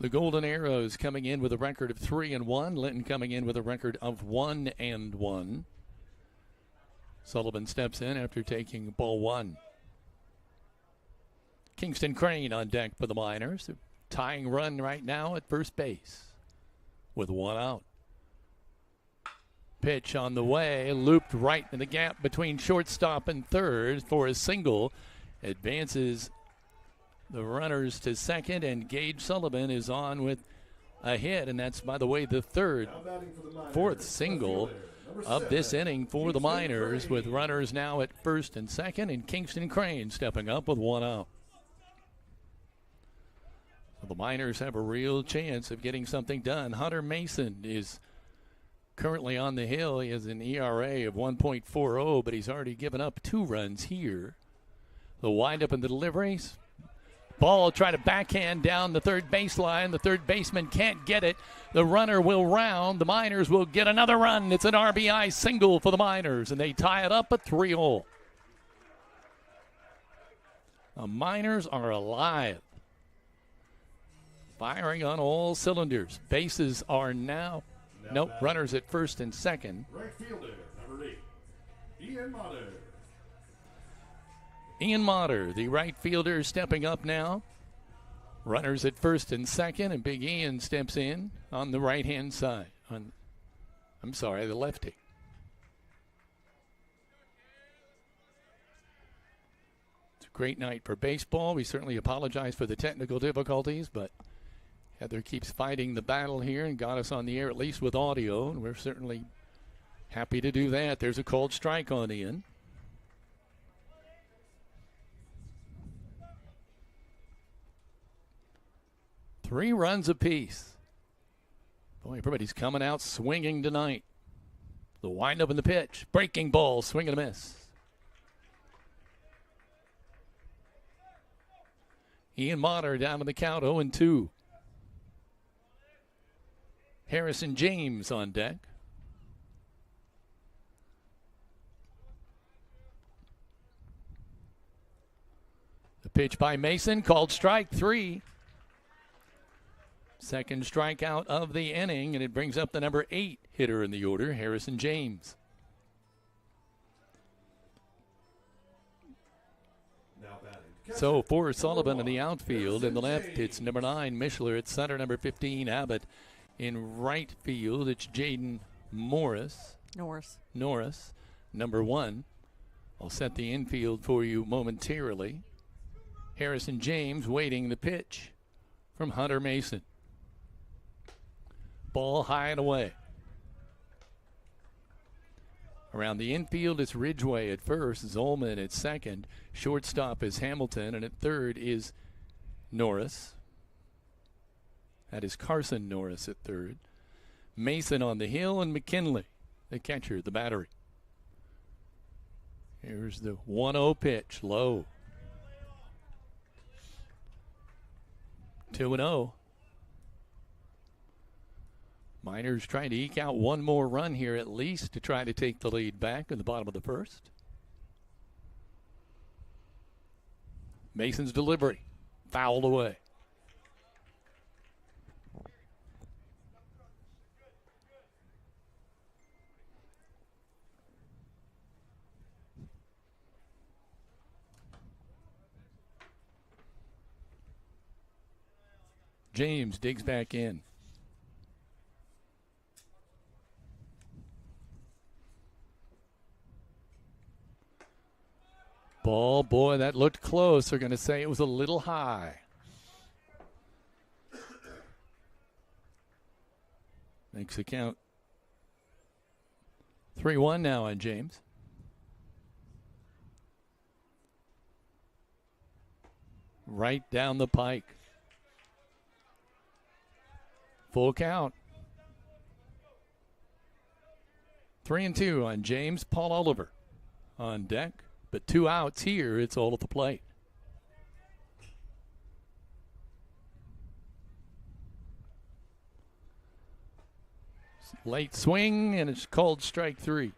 The Golden Arrows coming in with a record of 3-1. Linton coming in with a record of 1-1. Sullivan steps in after taking ball one. Kingston Crane on deck for the Miners. Tying run right now at first base with one out. Pitch on the way, looped right in the gap between shortstop and third for a single. Advances the runners to second, and Gage Sullivan is on with a hit, and that's, by the way, the fourth single of this inning for the Miners, with runners now at first and second, and Kingston Crane stepping up with one out. So the Miners have a real chance of getting something done. Hunter Mason is currently on the hill. He has an ERA of 1.40, but he's already given up 2 runs here. The windup and the deliveries. Ball try to backhand down the third baseline. The third baseman can't get it. The runner will round. The Miners will get another run. It's an RBI single for the Miners, and they tie it up at 3-all. The Miners are alive. Firing on all cylinders. Bases are now runners at first and second. Right fielder, number 8, Ian Motter. Ian Motter, the right fielder, stepping up now. Runners at first and second, and Big Ian steps in on the right-hand side. The lefty. It's a great night for baseball. We certainly apologize for the technical difficulties, but Heather keeps fighting the battle here and got us on the air at least with audio, and we're certainly happy to do that. There's a called strike on Ian. Three runs apiece. Boy, everybody's coming out swinging tonight. The windup in the pitch. Breaking ball, swing and a miss. Ian Motter down to the count, 0-2. Harrison James on deck. The pitch by Mason, called strike 3. Second strikeout of the inning, and it brings up the number 8 hitter in the order, Harrison James. So for Sullivan in the outfield, in the left it's number 9, Mishler. At center, number 15, Abbott. In right field, it's Jaden Norris. Number 1. I'll set the infield for you momentarily. Harrison James waiting the pitch from Hunter Mason. Ball high and away. Around the infield, it's Ridgway at first, Zolman at second. Shortstop is Hamilton, and at third is Norris. That is Carson Norris at third. Mason on the hill, and McKinley, the catcher, the battery. Here's the 1-0 pitch, low. 2-0. Miners trying to eke out one more run here at least to try to take the lead back in the bottom of the first. Mason's delivery, fouled away. James digs back in. Ball, boy, that looked close. They're going to say it was a little high. Makes the count 3-1 now on James. Right down the pike. Full count. 3-2 on James. Paul Oliver on deck. But 2 outs here. It's all at the plate. Late swing, and it's called strike 3.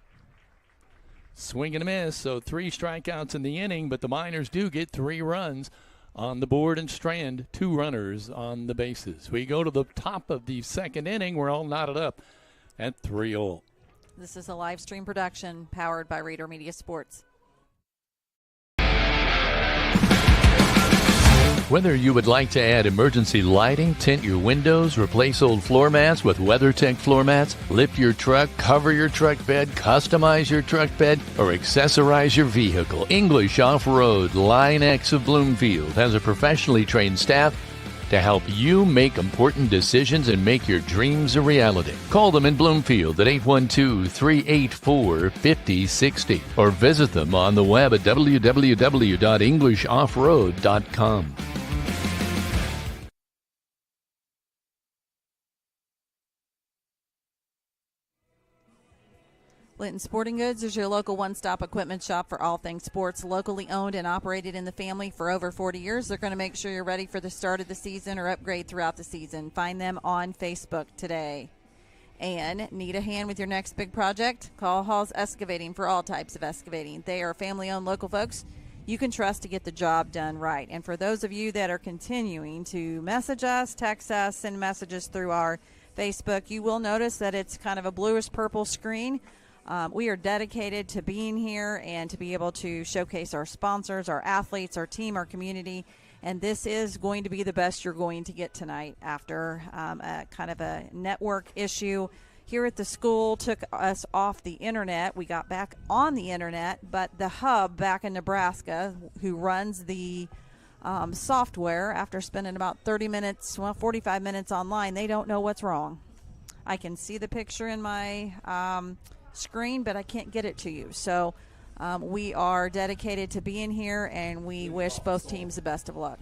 Swing and a miss, so 3 strikeouts in the inning, but the Miners do get 3 runs on the board and strand 2 runners on the bases. We go to the top of the second inning. We're all knotted up at 3-0. This is a live stream production powered by Rader Media Sports. Whether you would like to add emergency lighting, tint your windows, replace old floor mats with WeatherTech floor mats, lift your truck, cover your truck bed, customize your truck bed, or accessorize your vehicle, English Off-Road Line X of Bloomfield has a professionally trained staff to help you make important decisions and make your dreams a reality. Call them in Bloomfield at 812-384-5060 or visit them on the web at www.englishoffroad.com. Linton Sporting Goods is your local one-stop equipment shop for all things sports. Locally owned and operated in the family for over 40 years. They're going to make sure you're ready for the start of the season or upgrade throughout the season. Find them on Facebook today. And need a hand with your next big project? Call Hall's Excavating for all types of excavating. They are family-owned local folks you can trust to get the job done right. And for those of you that are continuing to message us, text us, send messages through our Facebook, you will notice that it's kind of a bluish-purple screen. We are dedicated to being here and to be able to showcase our sponsors, our athletes, our team, our community. And this is going to be the best you're going to get tonight after a kind of a network issue here at the school took us off the internet. We got back on the internet, but the hub back in Nebraska, who runs the software, after spending about 45 minutes online, they don't know what's wrong. I can see the picture in my screen, but I can't get it to you. So we are dedicated to being here, and we wish both teams the best of luck.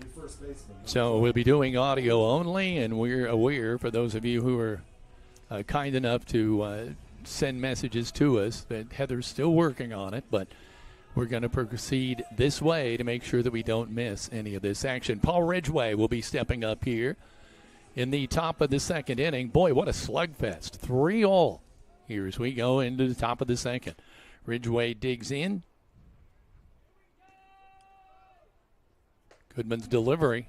So we'll be doing audio only, and we're aware, for those of you who are kind enough to send messages to us, that Heather's still working on it, but we're going to proceed this way to make sure that we don't miss any of this action. Paul Ridgway will be stepping up here in the top of the second inning. Boy, what a slugfest. 3-3 here as we go into the top of the second. Ridgway digs in. Goodman's delivery.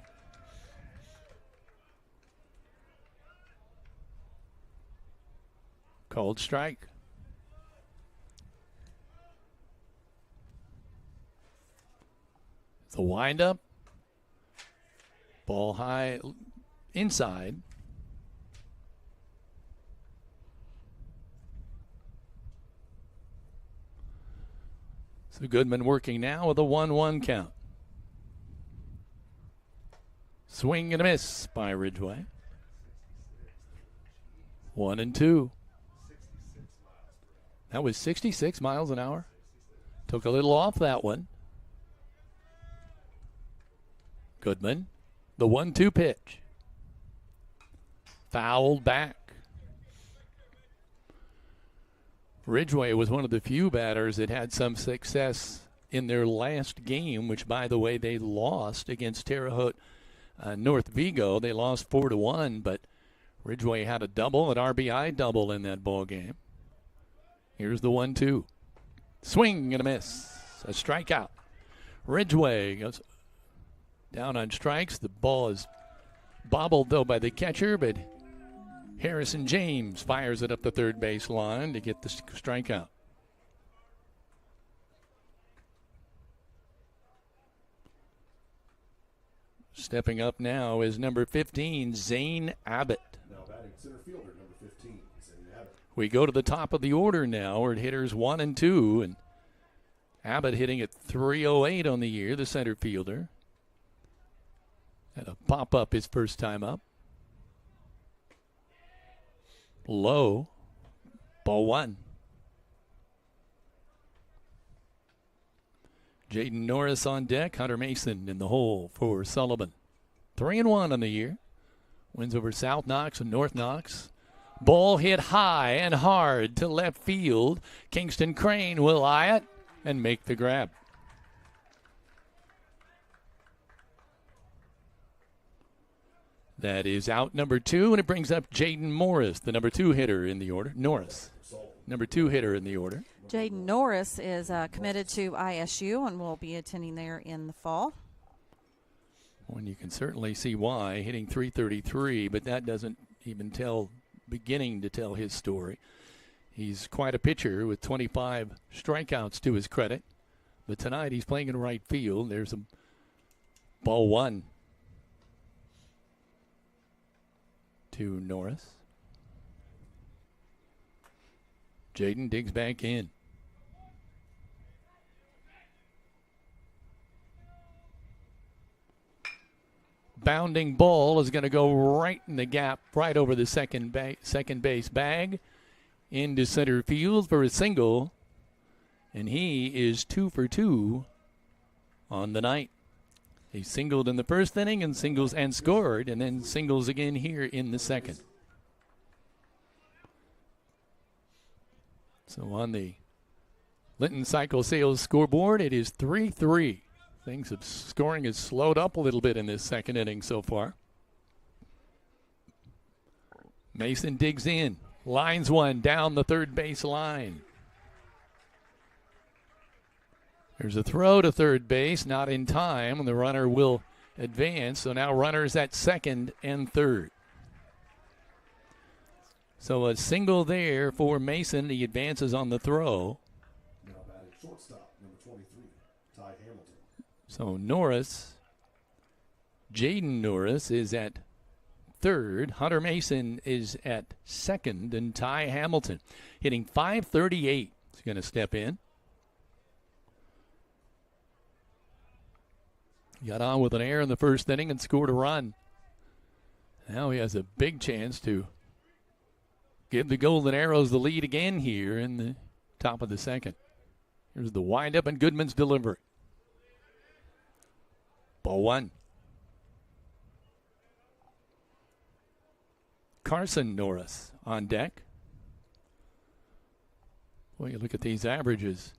Called strike. The windup. Ball high inside. So Goodman working now with a 1-1 count. Swing and a miss by Ridgway. 1-2. That was 66 miles an hour. Took a little off that one. Goodman, the 1-2 pitch. Fouled back. Ridgway was one of the few batters that had some success in their last game, which, by the way, they lost against Terre Haute North Vigo. They lost 4-1, but Ridgway had a double, an RBI double in that ball game. Here's the 1-2. Swing and a miss. A strikeout. Ridgway goes down on strikes. The ball is bobbled, though, by the catcher, but Harrison James fires it up the third base line to get the strikeout. Stepping up now is number 15, Zane Abbott. Now batting center fielder, number 15, Zane Abbott. We go to the top of the order now. We're at hitters 1 and 2, and Abbott hitting at .308 on the year, the center fielder. Had a pop up his first time up. Low. Ball 1. Jaden Norris on deck. Hunter Mason in the hole for Sullivan. 3-1 on the year. Wins over South Knox and North Knox. Ball hit high and hard to left field. Kingston Crane will eye it and make the grab. That is out number 2, and it brings up Jaden Morris, the number 2 hitter in the order. Norris, number 2 hitter in the order. Jaden Norris is committed to ISU and will be attending there in the fall. Well, you can certainly see why, hitting .333, but that doesn't even beginning to tell his story. He's quite a pitcher with 25 strikeouts to his credit. But tonight he's playing in right field. There's a ball one to Norris. Jaden digs back in. Bounding ball is going to go right in the gap, right over the second base bag, into center field for a single, and he is 2 for 2 on the night. He singled in the first inning and scored, and then singles again here in the second. So on the Linton Cycle Sales scoreboard, it is 3-3. Scoring has slowed up a little bit in this second inning so far. Mason digs in, lines one down the third base line. There's a throw to third base, not in time, and the runner will advance. So now runners at second and third. So a single there for Mason. He advances on the throw. Now batting shortstop, number 23, Ty Hamilton. So Jaden Norris is at third. Hunter Mason is at second. And Ty Hamilton hitting .538. He's going to step in. Got on with an error in the first inning and scored a run. Now he has a big chance to give the Golden Arrows the lead again here in the top of the second. Here's the windup and Goodman's delivery. Ball one. Carson Norris on deck. Well, you look at these averages.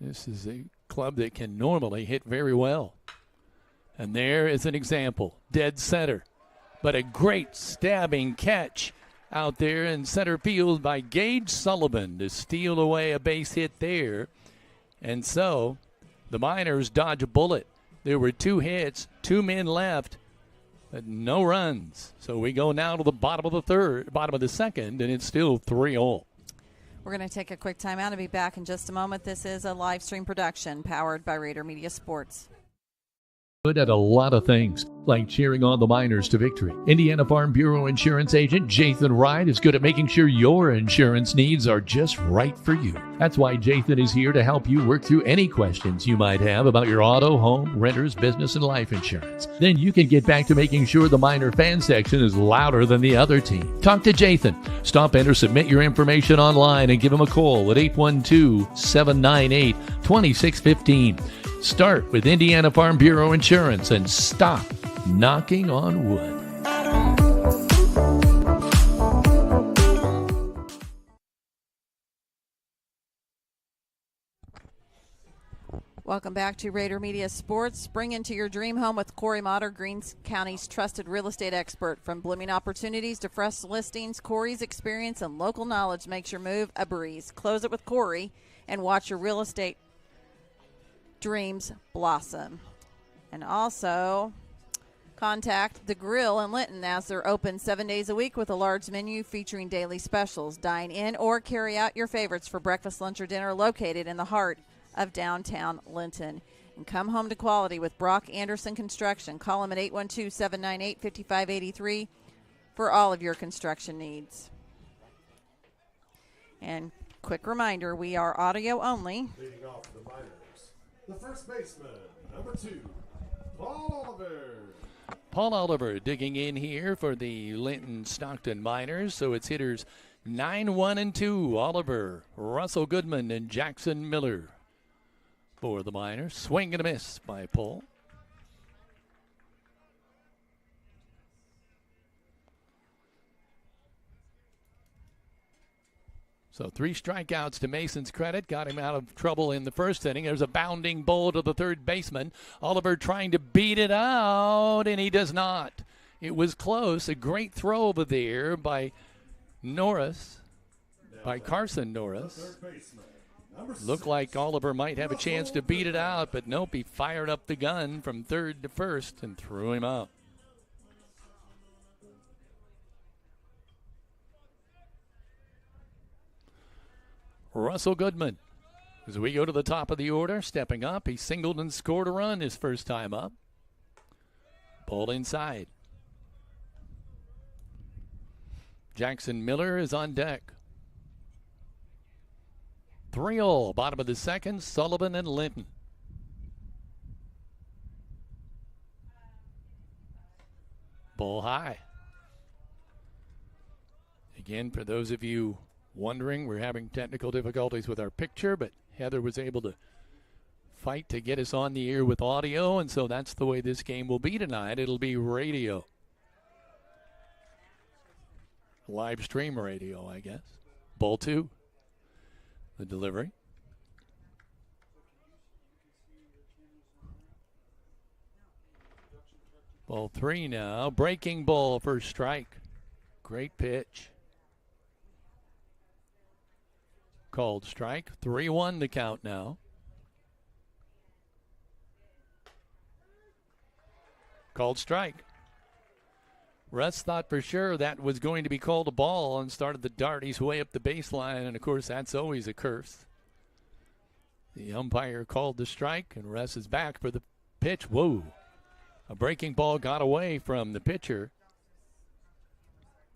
This is a club that can normally hit very well. And there is an example. Dead center. But a great stabbing catch out there in center field by Gage Sullivan to steal away a base hit there. And so the Miners dodge a bullet. There were 2 hits, 2 men left, but no runs. So we go now to the bottom of the second, and it's still 3-all. We're going to take a quick timeout and be back in just a moment. This is a live stream production powered by Rader Media Sports. Good at a lot of things, like cheering on the Miners to victory. Indiana Farm Bureau Insurance Agent Jathan Wright is good at making sure your insurance needs are just right for you. That's why Jathan is here to help you work through any questions you might have about your auto, home, renters, business, and life insurance. Then you can get back to making sure the Miner fan section is louder than the other team. Talk to Jathan. Stop in or submit your information online and give him a call at 812-798-2615. Start with Indiana Farm Bureau Insurance and stop knocking on wood. Welcome back to Rader Media Sports. Spring into your dream home with Corey Motter, Greene County's trusted real estate expert. From blooming opportunities to fresh listings, Corey's experience and local knowledge makes your move a breeze. Close it with Corey and watch your real estate dreams blossom. And also contact The Grill in Linton as they're open 7 days a week with a large menu featuring daily specials. Dine in or carry out your favorites for breakfast, lunch, or dinner, located in the heart of downtown Linton. And come home to quality with Brock Anderson Construction. Call them at 812-798-5583 for all of your construction needs. And quick reminder, we are audio only. Leading off the Miners, the first baseman, number 2, Paul Oliver. Paul Oliver digging in here for the Linton Stockton Miners. So it's hitters 9-1-2. Oliver, Russell Goodman, and Jackson Miller for the Miners. Swing and a miss by Paul. So 3 strikeouts to Mason's credit. Got him out of trouble in the first inning. There's a bounding ball to the third baseman. Oliver trying to beat it out, and he does not. It was close. A great throw over there by Norris, by Carson Norris. Looked like Oliver might have a chance to beat it out, but nope, he fired up the gun from third to first and threw him out. Russell Goodman, as we go to the top of the order, stepping up. He singled and scored a run his first time up. Ball inside. Jackson Miller is on deck. 3-0, bottom of the second, Sullivan and Linton. Ball high. Again, for those of you wondering, we're having technical difficulties with our picture, but Heather was able to fight to get us on the air with audio, and so that's the way this game will be tonight. It'll be radio. Live stream radio, I guess. Ball 2. The delivery. Ball 3 now. Breaking ball for strike. Great pitch. Called strike. 3-1 the count now. Called strike. Russ thought for sure that was going to be called a ball and started the dart. He's way up the baseline, and of course that's always a curse. The umpire called the strike, and Russ is back for the pitch. Whoa. A breaking ball got away from the pitcher.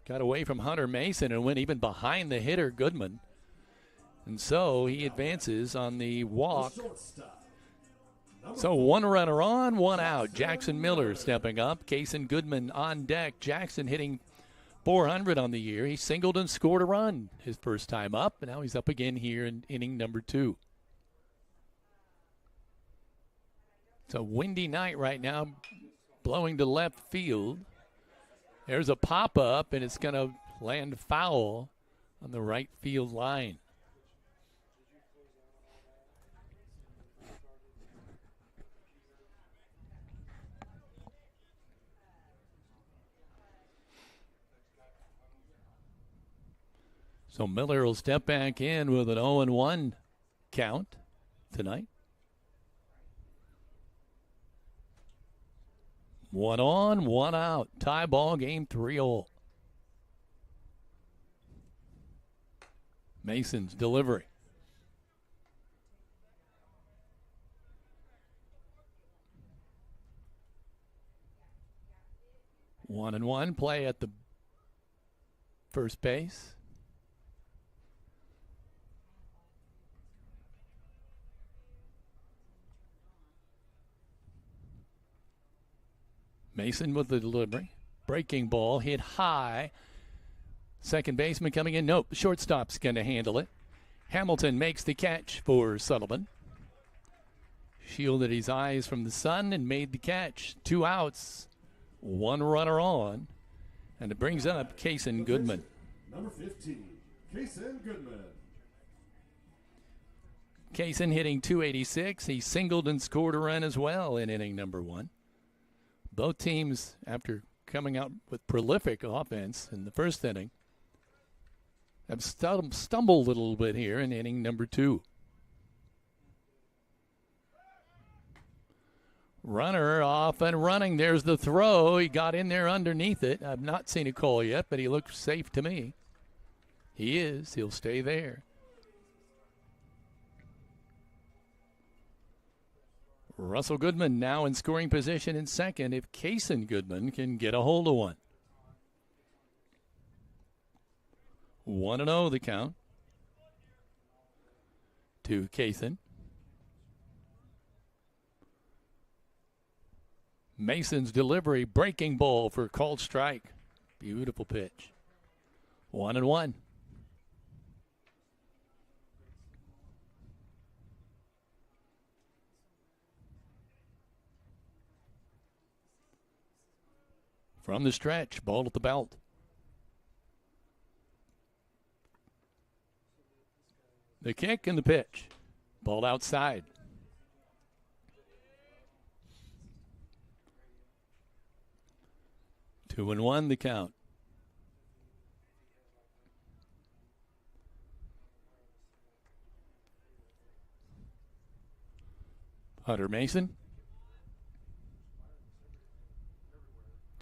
Got away from Hunter Mason and went even behind the hitter, Goodman. And so he advances on the walk. So one runner on, one out. Jackson Miller stepping up. Kason Goodman on deck. Jackson hitting .400 on the year. He singled and scored a run his first time up, and now he's up again here in inning number 2. It's a windy night right now, blowing to left field. There's a pop-up, and it's going to land foul on the right field line. So Miller will step back in with an 0-1 count tonight. 1 on, 1 out. Tie ball game, 3-0. Mason's delivery. One and one play at the first base. Mason with the delivery. Breaking ball hit high. Second baseman coming in. Nope, shortstop's going to handle it. Hamilton makes the catch for Sullivan. Shielded his eyes from the sun and made the catch. 2 outs, 1 runner on. And it brings up Kason Goodman. Number 15, Kason Goodman. Kason hitting .286. He singled and scored a run as well in inning number 1. Both teams, after coming out with prolific offense in the first inning, have stumbled a little bit here in inning number 2. Runner off and running. There's the throw. He got in there underneath it. I've not seen a call yet, but he looks safe to me. He is. He'll stay there. Russell Goodman now in scoring position in second if Kason Goodman can get a hold of one. 1-0 the count to Kason. Mason's delivery, breaking ball for called strike. Beautiful pitch. 1-1. From the stretch, ball at the belt. The kick and the pitch. Ball outside. Two and one the count. Hunter Mason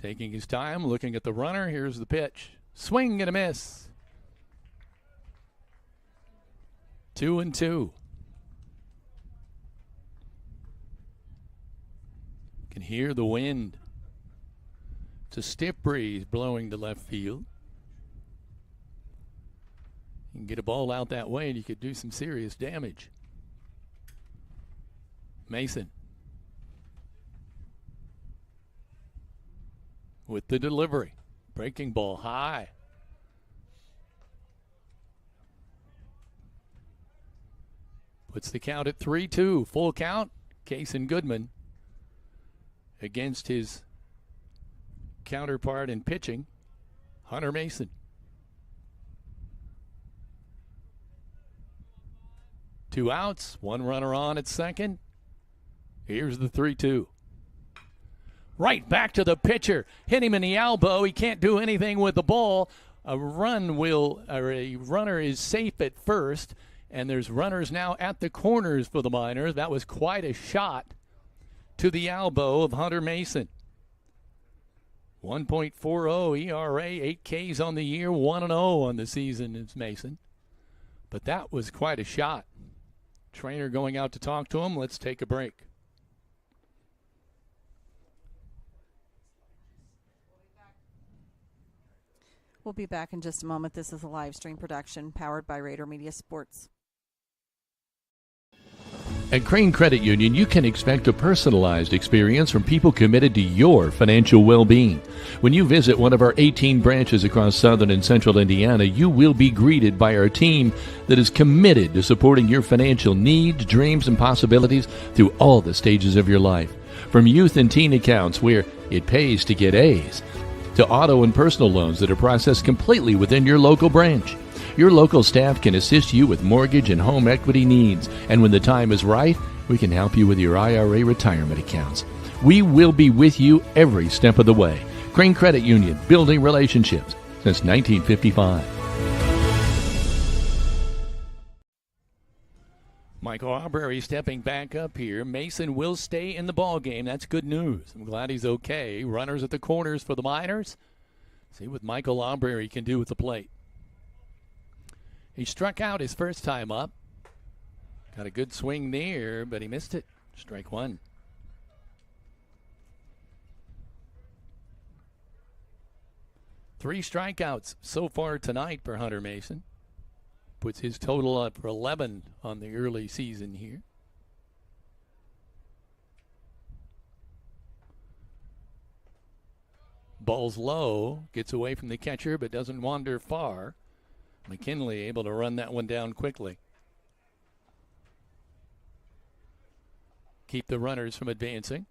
taking his time, looking at the runner. Here's the pitch. Swing and a miss. 2-2. Can hear the wind. It's a stiff breeze blowing to left field. You can get a ball out that way and you could do some serious damage. Mason with the delivery. Breaking ball high. Puts the count at 3-2. Full count. Case and Goodman against his counterpart in pitching, Hunter Mason. Two outs, one runner on at second. Here's the 3-2. Right back to the pitcher. Hit him in the elbow. He can't do anything with the ball. A runner is safe at first, and there's runners now at the corners for the Miners. That was quite a shot to the elbow of Hunter Mason. 1.40 ERA, 8 Ks on the year, 1-0 on the season is Mason. But that was quite a shot. Trainer going out to talk to him. Let's take a break. We'll be back in just a moment. This is a live stream production powered by Rader Media Sports. At Crane Credit Union, you can expect a personalized experience from people committed to your financial well-being. When you visit one of our 18 branches across southern and central Indiana, you will be greeted by our team that is committed to supporting your financial needs, dreams, and possibilities through all the stages of your life. From youth and teen accounts where it pays to get A's, to auto and personal loans that are processed completely within your local branch. Your local staff can assist you with mortgage and home equity needs, and when the time is right, we can help you with your IRA retirement accounts. We will be with you every step of the way. Crane Credit Union, building relationships since 1955. Michael Aubrey stepping back up here. Mason will stay in the ball game. That's good news. I'm glad he's okay. Runners at the corners for the Miners. See what Michael Aubrey can do with the plate. He struck out his first time up. Got a good swing there, but he missed it. Strike one. Three strikeouts so far tonight for Hunter Mason. Puts his total up for 11 on the early season here. Ball's low, gets away from the catcher, but doesn't wander far. McKinley able to run that one down quickly. Keep the runners from advancing.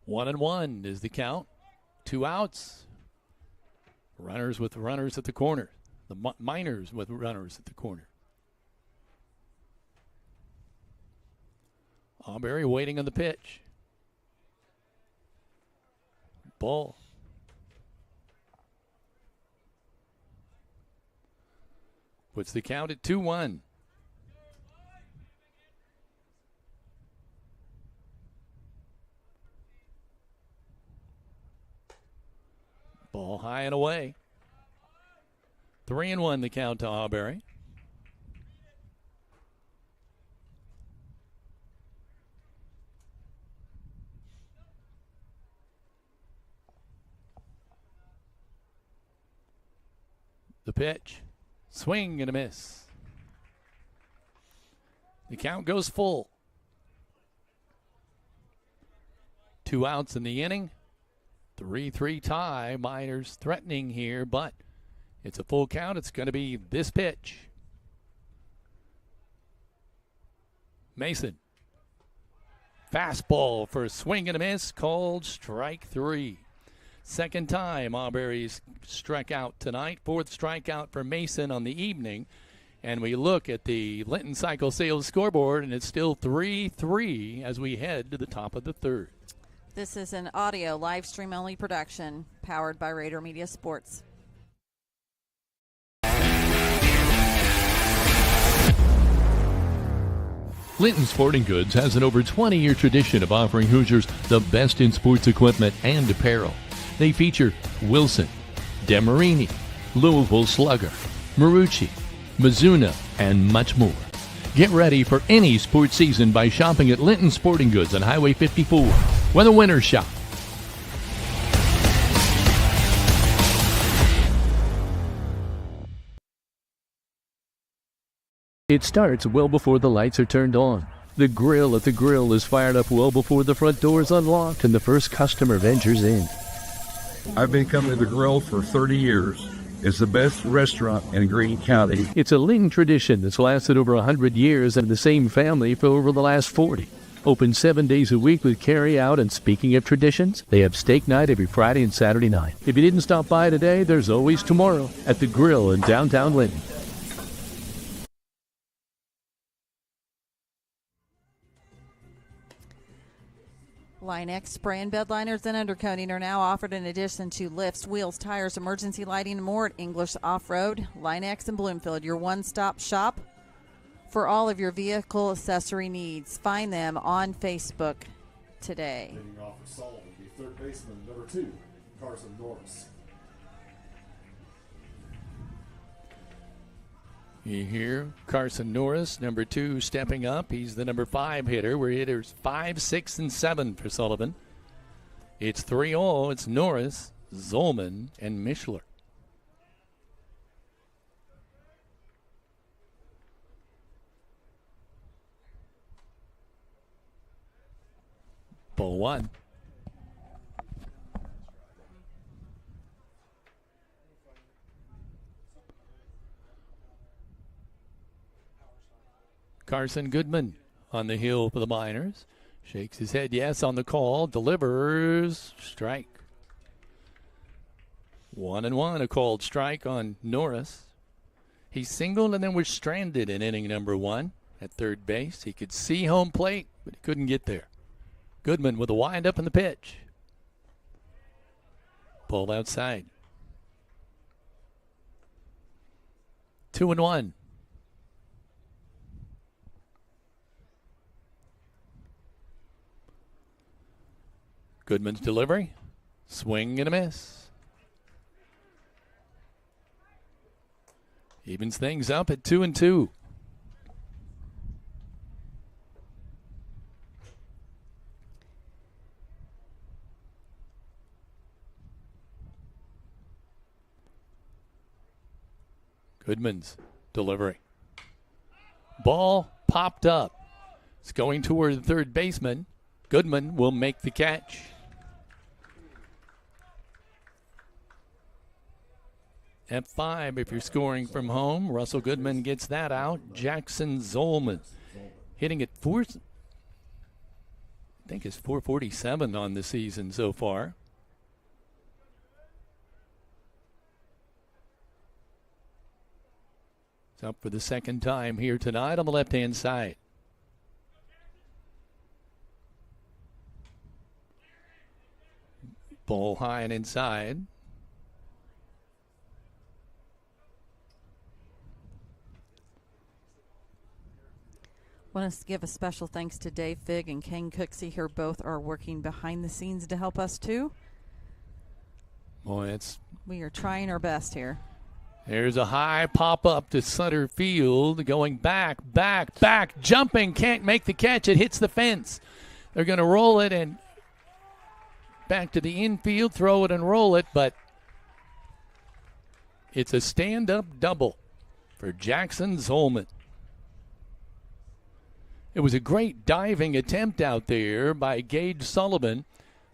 1-1 is the count. 2 outs. Runners with runners at the corner. The Miners with runners at the corner. Aubrey waiting on the pitch. Ball. Puts the count at 2-1. Ball high and away. 3-1 the count to Aubrey. The pitch. Swing and a miss. The count goes full. 2 outs in the inning. 3-3 tie. Miners threatening here, but it's a full count. It's going to be this pitch. Mason. Fastball for a swing and a miss, called strike 3. Second time Aubrey's struck out tonight. 4th strikeout for Mason on the evening. And we look at the Linton Cycle Sales scoreboard, and it's still 3-3 as we head to the top of the 3rd. This is an audio live stream only production powered by Rader Media Sports. Linton Sporting Goods has an over 20-year tradition of offering Hoosiers the best in sports equipment and apparel. They feature Wilson, Demarini, Louisville Slugger, Marucci, Mizuno, and much more. Get ready for any sports season by shopping at Linton Sporting Goods on Highway 54, where the winners shop. It starts well before the lights are turned on. The grill at the grill is fired up well before the front door is unlocked and the first customer ventures in. I've been coming to the grill for 30 years. It's the best restaurant in Greene County. It's a Linton tradition that's lasted over 100 years and the same family for over the last 40. Open 7 days a week with carry out, and speaking of traditions, they have steak night every Friday and Saturday night. If you didn't stop by today, there's always tomorrow at the grill in downtown Linton. Line-X spray and bed liners and undercoating are now offered in addition to lifts, wheels, tires, emergency lighting, and more at English Off-Road. Line-X in Bloomfield, your one-stop shop for all of your vehicle accessory needs. Find them on Facebook today. Leading off for Sullivan, the third baseman, number 2, Carson Norris. You hear Carson Norris, number 2, stepping up. He's the number 5 hitter. We're hitters 5, 6, and 7 for Sullivan. It's 3-0. It's Norris, Zolman, and Mishler. Ball 1. Carson Goodman on the hill for the Miners. Shakes his head yes on the call. Delivers. Strike. 1-1. A called strike on Norris. He singled and then was stranded in inning number 1 at third base. He could see home plate, but he couldn't get there. Goodman with a wind-up in the pitch. Pulled outside. 2-1. Goodman's delivery. Swing and a miss. Evens things up at 2-2. Goodman's delivery. Ball popped up. It's going toward the third baseman. Goodman will make the catch. At 5, if you're scoring from home, Russell Goodman gets that out. Jackson Zolman hitting at 4, I think it's 447 on the season so far. It's up for the second time here tonight on the left-hand side. Ball high and inside. Want to give a special thanks to Dave Figg and Ken Cooksey here. Both are working behind the scenes to help us too. Boy, we are trying our best here. There's a high pop up to center field, going back, jumping, can't make the catch. It hits the fence. They're going to roll it and back to the infield, throw it and roll it, but it's a stand-up double for Jackson Zolman. It was a great diving attempt out there by Gage Sullivan.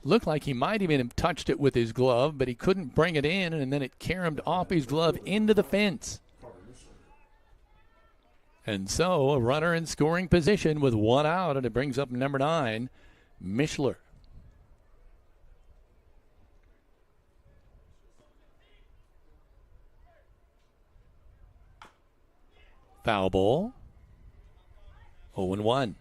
Looked like he might even have touched it with his glove, but he couldn't bring it in, and then it caromed off his glove into the fence. And so a runner in scoring position with 1 out, and it brings up number 9, Mishler. Foul ball. 0-1.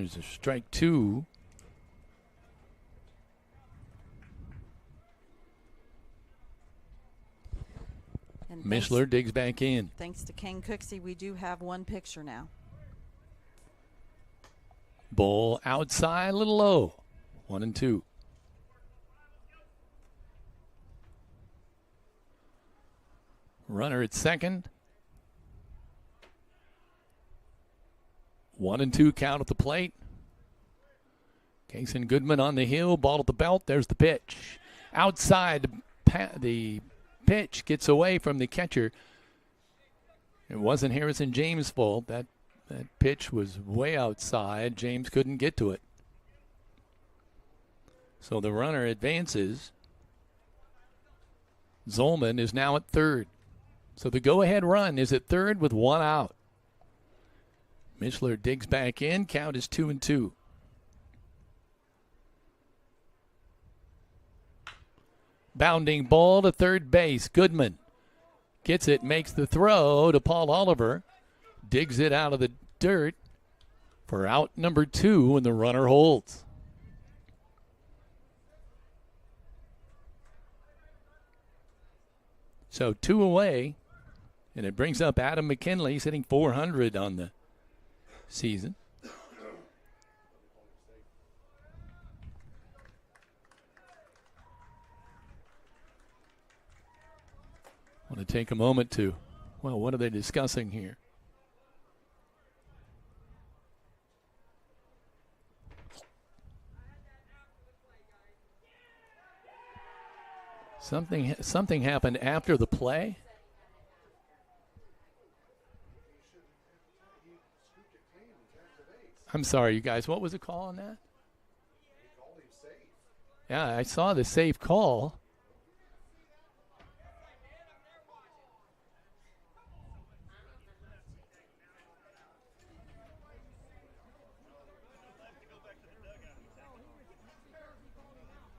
There's a strike 2. And Mishler digs back in. Thanks to King Cooksey, we do have one picture now. Ball outside, a little low. 1-2. Runner at second. 1-2 count at the plate. Case and Goodman on the hill. Ball at the belt. There's the pitch. Outside, the pitch gets away from the catcher. It wasn't Harrison James' fault. That pitch was way outside. James couldn't get to it. So the runner advances. Zolman is now at third. So the go-ahead run is at third with 1 out. Mishler digs back in. Count is 2-2. Bounding ball to third base. Goodman gets it, makes the throw to Paul Oliver. Digs it out of the dirt for out number 2, and the runner holds. So 2 away, and it brings up Adam McKinley. He's hitting .400 on the season. I want to take a moment to, well, what are they discussing here? Something happened after the play. I'm sorry, you guys. What was the call on that? Yeah, I saw the safe call.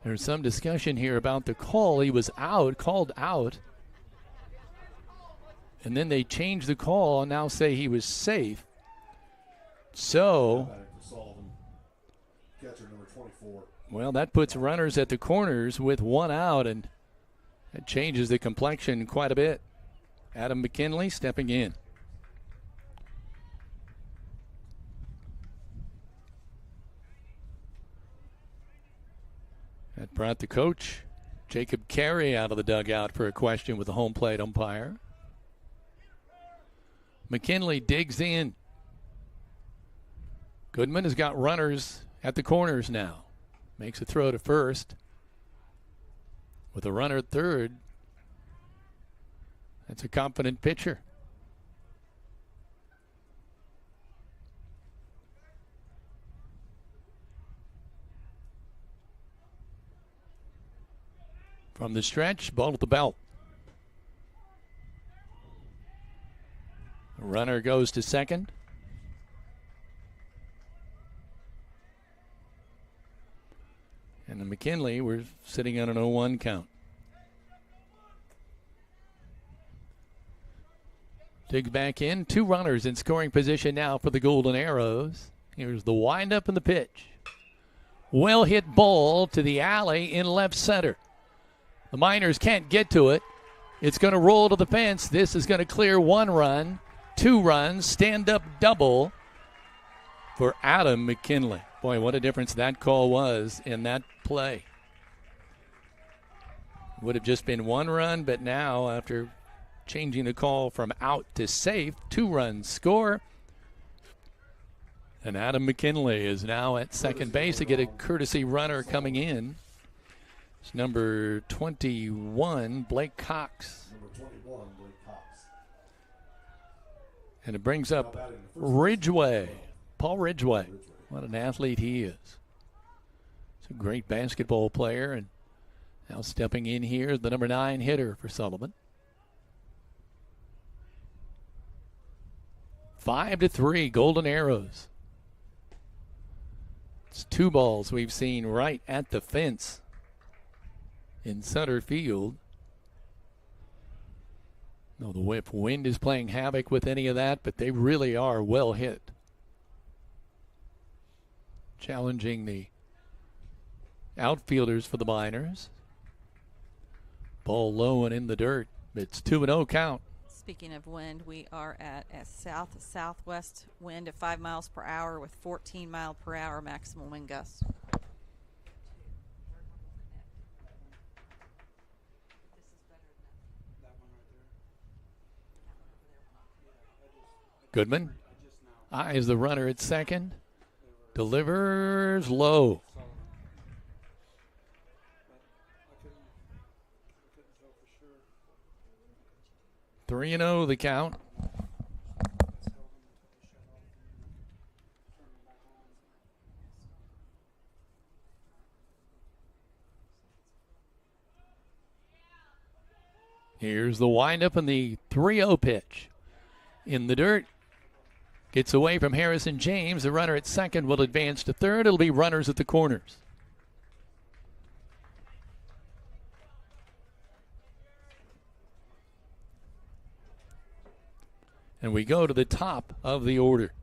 There's some discussion here about the call. He was out, called out. And then they changed the call and now say he was safe. So, well, that puts runners at the corners with 1 out, and that changes the complexion quite a bit. Adam McKinley stepping in. That brought the coach, Jacob Carey, out of the dugout for a question with the home plate umpire. McKinley digs in. Goodman has got runners at the corners now. Makes a throw to first. With a runner at third, that's a confident pitcher. From the stretch, ball at the belt. The runner goes to second. And the McKinley, we're sitting on an 0-1 count. Digs back in. 2 runners in scoring position now for the Golden Arrows. Here's the windup and the pitch. Well hit ball to the alley in left center. The Miners can't get to it. It's going to roll to the fence. This is going to clear 1 run, 2 runs, stand-up double for Adam McKinley. Boy, what a difference that call was in that play. Would have just been 1 run, but now after changing the call from out to safe, 2 runs score. And Adam McKinley is now at second base to get a courtesy runner coming in. It's number 21, Blake Cox. And it brings up Ridgway, Paul Ridgway. What an athlete he is. He's a great basketball player, and now stepping in here is the number 9 hitter for Sullivan. 5-3, Golden Arrows. It's 2 balls we've seen right at the fence in center field. No, the wind is playing havoc with any of that, but they really are well hit. challenging the outfielders for the Miners. Ball low and in the dirt. It's 2-0 count. Speaking of wind, we are at a south-southwest wind at 5 miles per hour with 14 mile per hour maximum wind gusts. Goodman eyes the runner at second. Delivers low. Three and 0 the count. Here's the windup and the 3-0 pitch. In the dirt. Gets away from Harrison James. The runner at second will advance to third. It'll be runners at the corners. And we go to the top of the order.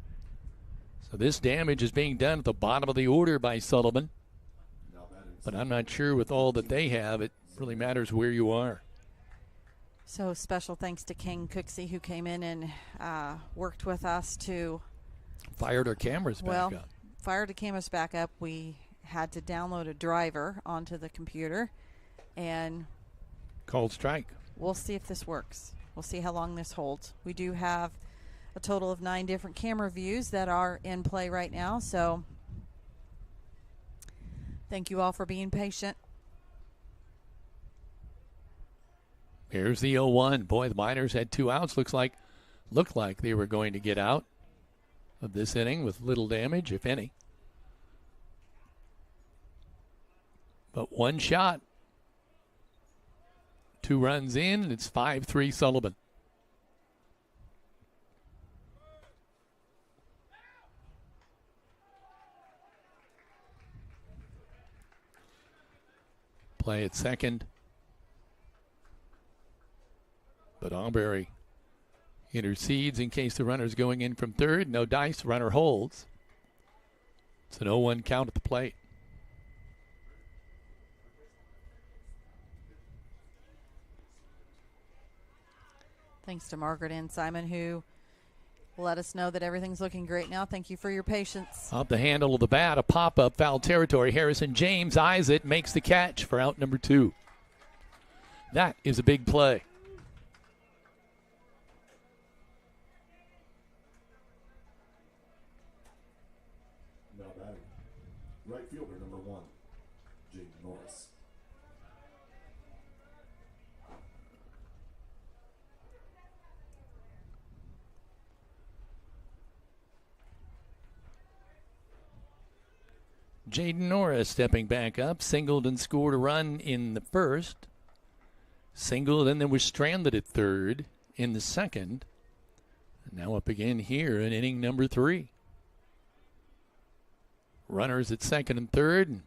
So this damage is being done at the bottom of the order by Sullivan. But I'm not sure with all that they have, it really matters where you are. So special thanks to King Cooksey, who came in and worked with us to fired our cameras back up. Fired the cameras back up. We had to download a driver onto the computer and called strike. We'll see if this works. We'll see how long this holds. We do have a total of 9 different camera views that are in play right now. So thank you all for being patient. Here's the 0-1. Boy, the Miners had 2 outs. Looked like they were going to get out of this inning with little damage, if any. But 1 shot. 2 runs in, and it's 5-3 Sullivan. Play at second. But Auberry intercedes in case the runner's going in from third. No dice, runner holds. It's an 0-1 count at the plate. Thanks to Margaret and Simon, who let us know that everything's looking great now. Thank you for your patience. Off the handle of the bat, a pop-up, foul territory. Harrison James eyes it, makes the catch for out number 2. That is a big play. Now batting, right fielder number 1, Jaden Norris. Jaden Norris stepping back up, singled and scored a run in the first. Singled and then was stranded at third in the second. And now up again here in inning number 3. Runners at second and third.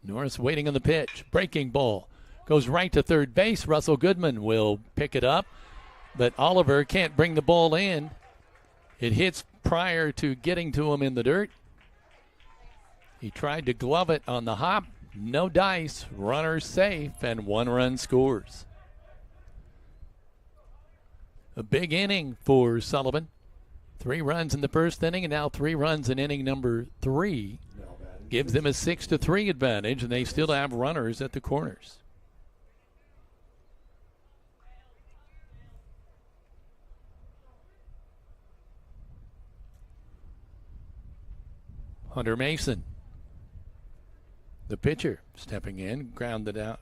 Norris waiting on the pitch. Breaking ball. Goes right to third base. Russell Goodman will pick it up. But Oliver can't bring the ball in. It hits prior to getting to him in the dirt. He tried to glove it on the hop. No dice. Runner safe, and 1 run scores. A big inning for Sullivan. 3 runs in the first inning, and now 3 runs in inning number 3. Gives them a 6-3 advantage, and they still have runners at the corners. Hunter Mason, the pitcher, stepping in, grounded out.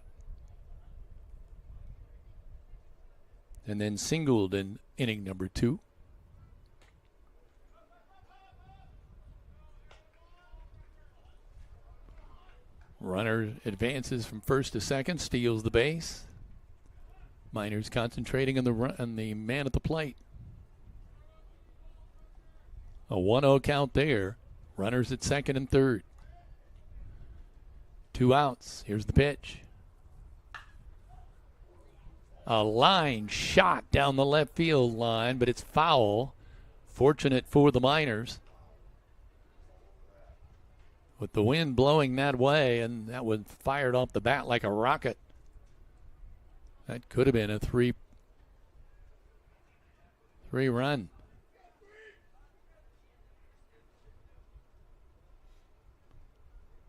And then singled in inning number 2. Runner advances from first to second, steals the base. Miners concentrating on the man at the plate. A 1-0 count there. Runners at second and third. 2 outs. Here's the pitch. A line shot down the left field line, but it's foul. Fortunate for the Miners. with the wind blowing that way, and that one fired off the bat like a rocket. That could have been a three run.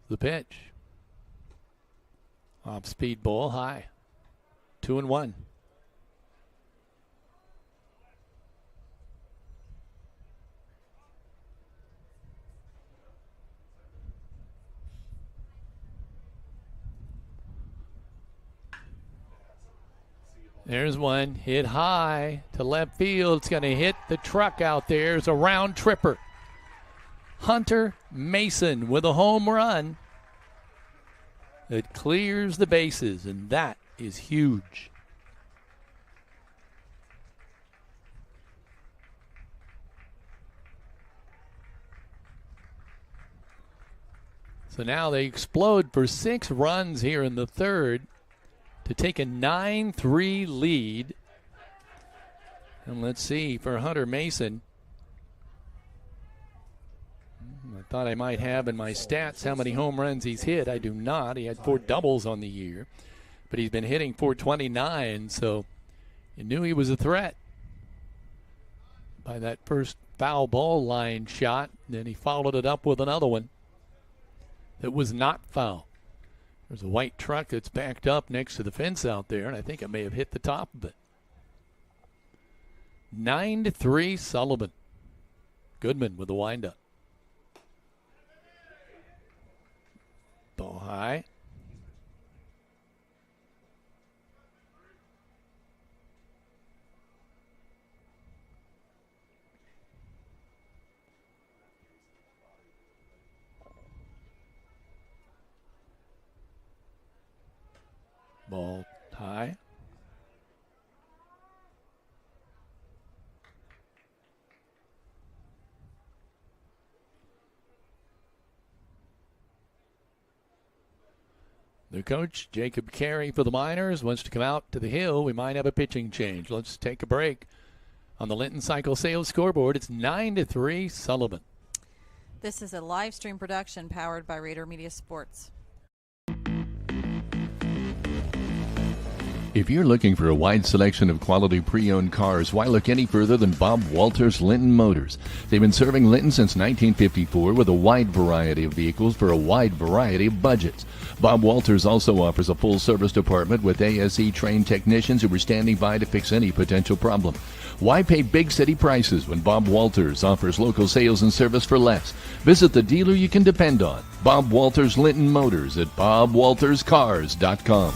The pitch. Off speed ball high. 2-1. There's one hit high to left field. It's going to hit the truck out there. It's a round tripper. Hunter Mason with a home run. It clears the bases, and that is huge. So now they explode for 6 runs here in the third to take a 9-3 lead. And let's see, for Hunter Mason, I thought I might have in my stats how many home runs he's hit. I do not. He had 4 doubles on the year, but he's been hitting .429, so you knew he was a threat by that first foul ball line shot. Then he followed it up with another one that was not foul. There's a white truck that's backed up next to the fence out there, and I think it may have hit the top of it. 9-3 Sullivan. Goodman with the windup. Ball high. Ball high. The coach, Jacob Carey for the Miners, wants to come out to the hill. We might have a pitching change. Let's take a break. On the Linton Cycle Sales scoreboard, it's 9-3 Sullivan. This is a live stream production powered by Rader Media Sports. If you're looking for a wide selection of quality pre-owned cars, why look any further than Bob Walters Linton Motors? They've been serving Linton since 1954 with a wide variety of vehicles for a wide variety of budgets. Bob Walters also offers a full-service department with ASE-trained technicians who are standing by to fix any potential problem. Why pay big city prices when Bob Walters offers local sales and service for less? Visit the dealer you can depend on. Bob Walters Linton Motors at bobwalterscars.com.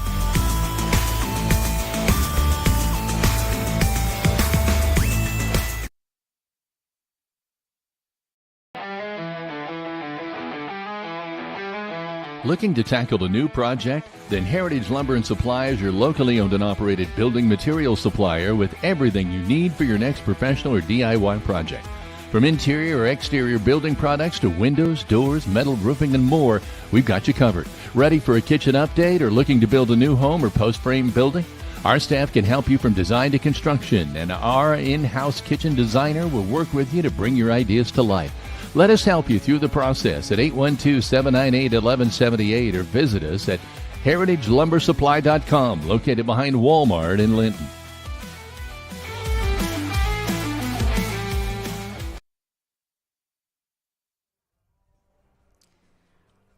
Looking to tackle a new project? Then Heritage Lumber and Supply is your locally owned and operated building material supplier with everything you need for your next professional or DIY project. From interior or exterior building products to windows, doors, metal roofing, and more, we've got you covered. Ready for a kitchen update or looking to build a new home or post-frame building? Our staff can help you from design to construction, and our in-house kitchen designer will work with you to bring your ideas to life. Let us help you through the process at 812-798-1178 or visit us at heritagelumbersupply.com, located behind Walmart in Linton.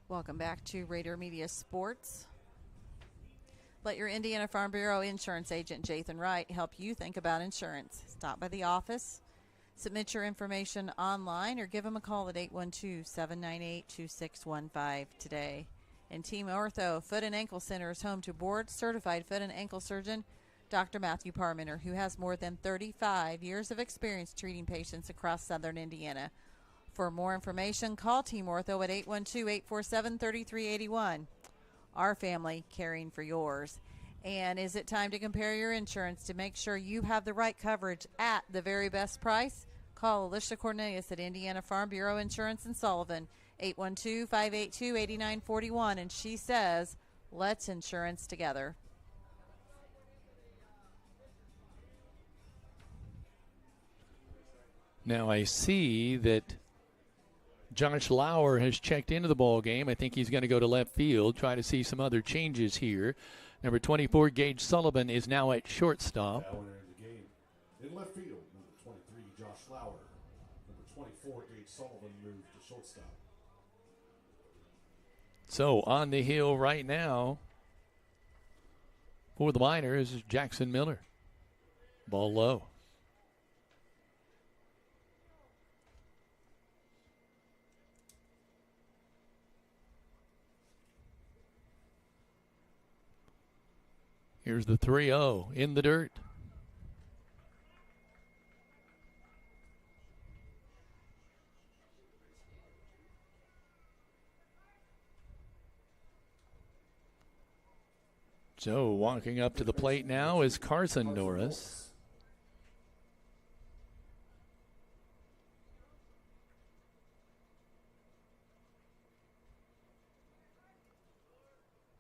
Welcome back to Rader Media Sports. Let your Indiana Farm Bureau insurance agent, Jathan Wright, help you think about insurance. Stop by the office. Submit your information online or give them a call at 812-798-2615 today. And Team Ortho Foot and Ankle Center is home to board-certified foot and ankle surgeon Dr. Matthew Parmenter, who has more than 35 years of experience treating patients across southern Indiana. For more information, call Team Ortho at 812-847-3381. Our family caring for yours. And is it time to compare your insurance to make sure you have the right coverage at the very best price? Call Alicia Cornelius at Indiana Farm Bureau Insurance in Sullivan, 812-582-8941, and she says, let's insurance together. Now I see that Josh Lauer has checked into the ball game. I think he's going to go to left field, try to see some other changes here. Number 24, Gage Sullivan, is now at shortstop. Now entering the game in left field, number 23, Josh Lauer. Number 24, Gage Sullivan, moved to shortstop. So on the hill right now for the Miners is Jackson Miller. Ball low. Here's the 3-0 in the dirt. So walking up to the plate now is Carson Norris.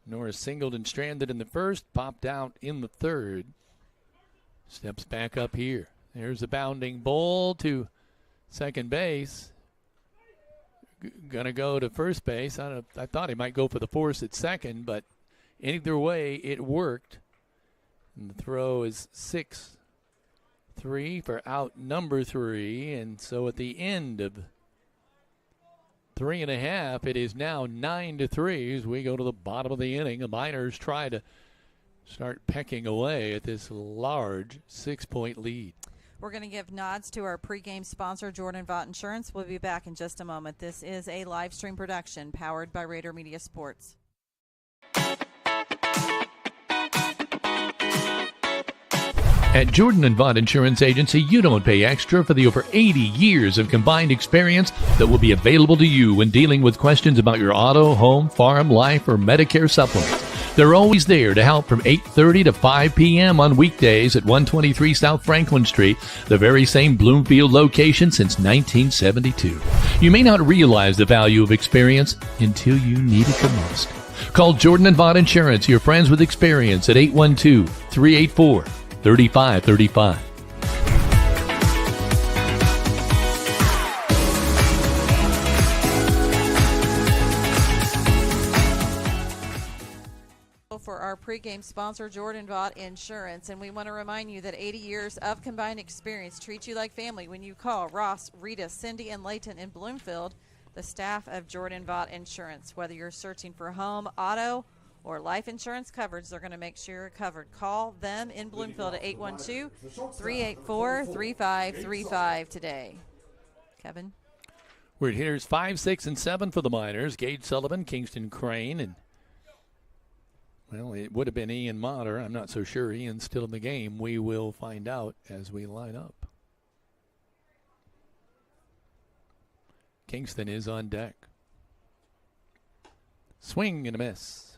Norris singled and stranded in the first, popped out in the third. Steps back up here. There's a bounding ball to second base. Gonna go to first base. I thought he might go for the force at second, but either way, it worked. And the throw is 6-3 for out number 3. And so at the end of 3.5, it is now 9-3 as we go to the bottom of the inning. The Miners try to start pecking away at this large 6-point lead. We're going to give nods to our pregame sponsor, Jordan Vaught Insurance. We'll be back in just a moment. This is a live stream production powered by Rader Media Sports. At Jordan and Vaught Insurance Agency, you don't pay extra for the over 80 years of combined experience that will be available to you when dealing with questions about your auto, home, farm, life, or Medicare supplements. They're always there to help from 8:30 to 5 p.m. on weekdays at 123 South Franklin Street, the very same Bloomfield location since 1972. You may not realize the value of experience until you need it the most. Call Jordan and Vaught Insurance, your friends with experience, at 812-384-3535. For our pregame sponsor, Jordan Vaught Insurance, and we want to remind you that 80 years of combined experience treat you like family when you call Ross, Rita, Cindy, and Layton in Bloomfield, the staff of Jordan Vaught Insurance. Whether you're searching for home, auto, or life insurance coverage, they're going to make sure you're covered. Call them in Bloomfield at 812-384-3535 today. Kevin? We're at hitters 5, 6, and 7 for the Miners. Gage Sullivan, Kingston Crane, and well, it would have been Ian Motter. I'm not so sure Ian's still in the game. We will find out as we line up. Kingston is on deck. Swing and a miss.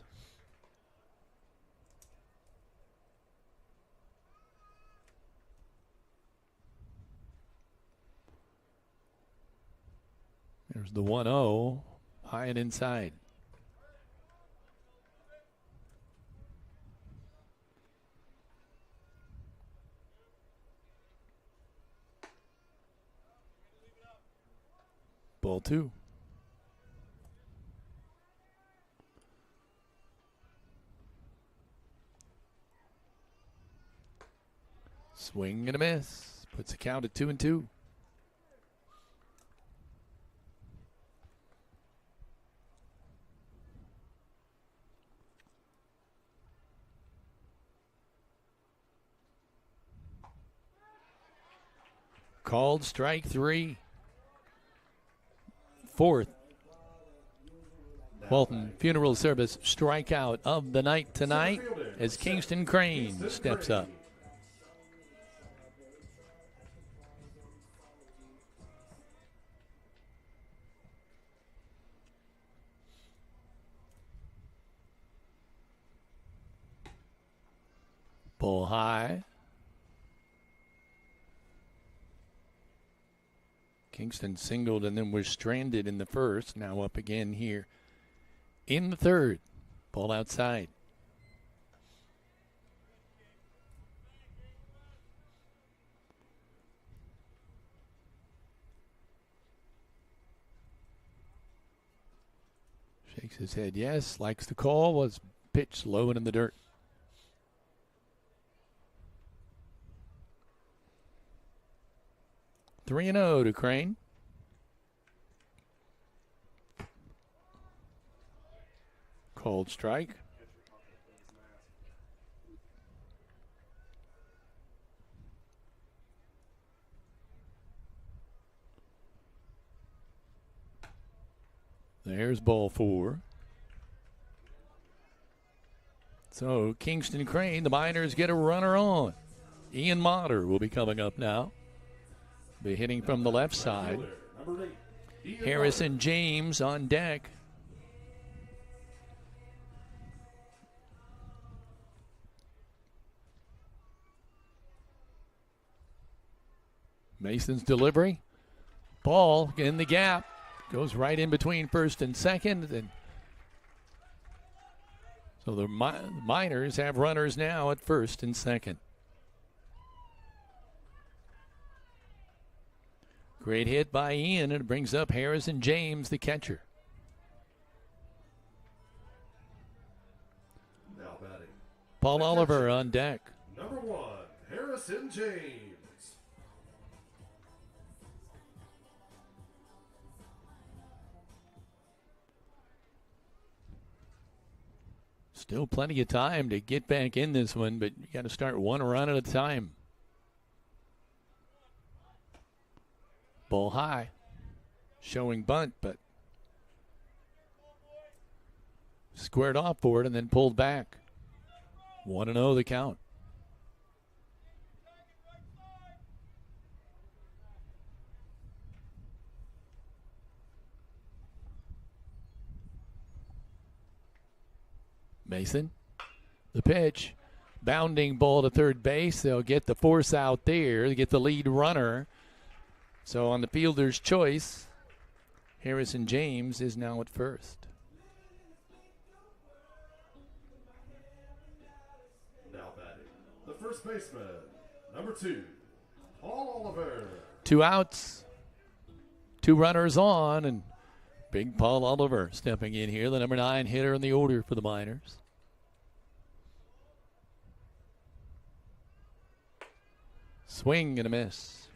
There's the 1-0, high and inside. Ball 2. Swing and a miss. Puts the count at 2-2. Called strike 3. Fourth Walton Funeral Service strikeout of the night tonight as Kingston Crane steps up. Ball high. Kingston singled and then was stranded in the first. Now up again here in the third. Ball outside. Shakes his head yes, likes the call, was pitched low and in the dirt. Three and 0 to Crane. Called strike. There's ball 4. So Kingston Crane, the Miners get a runner on. Ian Motter will be coming up now. Be hitting from the left side. Harrison James on deck. Mason's delivery. Ball in the gap. Goes right in between first and second. And so the Miners have runners now at first and second. Great hit by Ian, and it brings up Harrison James, the catcher. Now batting. Paul Oliver on deck. Number 1, Harrison James. Still plenty of time to get back in this one, but you got to start one run at a time. Ball high. Showing bunt, but squared off for it and then pulled back. 1-0 the count. Mason, the pitch, bounding ball to third base. They'll get the force out there. They get the lead runner. So on the fielder's choice, Harrison James is now at first. Now batting, the first baseman, number 2, Paul Oliver. 2 outs, 2 runners on, and big Paul Oliver stepping in here, the number 9 hitter in the order for the Miners. Swing and a miss.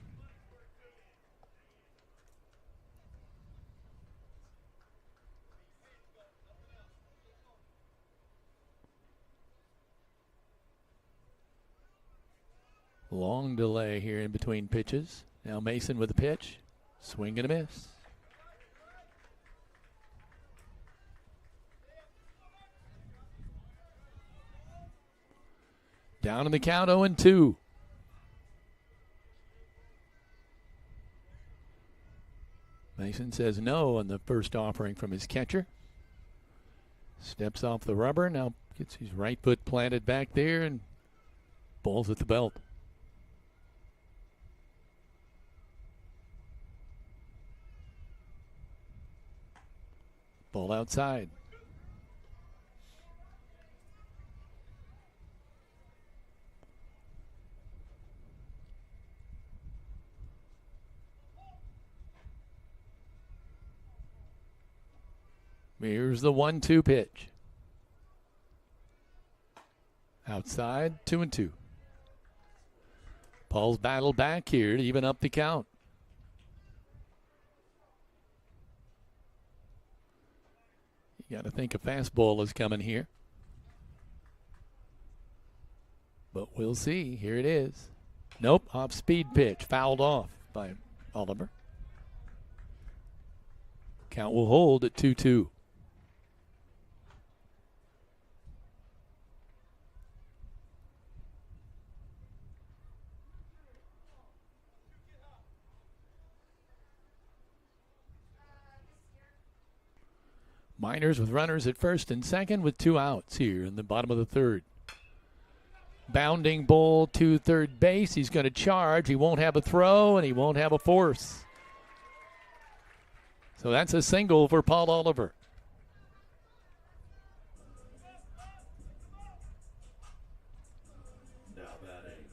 Long delay here in between pitches. Now Mason with the pitch. Swing and a miss. Down in the count, 0-2. Mason says no on the first offering from his catcher. Steps off the rubber, now gets his right foot planted back there and balls at the belt. Ball outside. Here's the 1-2 pitch. Outside, 2-2. Paul's battled back here to even up the count. You got to think a fastball is coming here. But we'll see. Here it is. Nope, off-speed pitch. Fouled off by Oliver. Count will hold at 2-2. Miners with runners at first and second with 2 outs here in the bottom of the third. Bounding ball to third base. He's going to charge. He won't have a throw and he won't have a force. So that's a single for Paul Oliver. Now batting,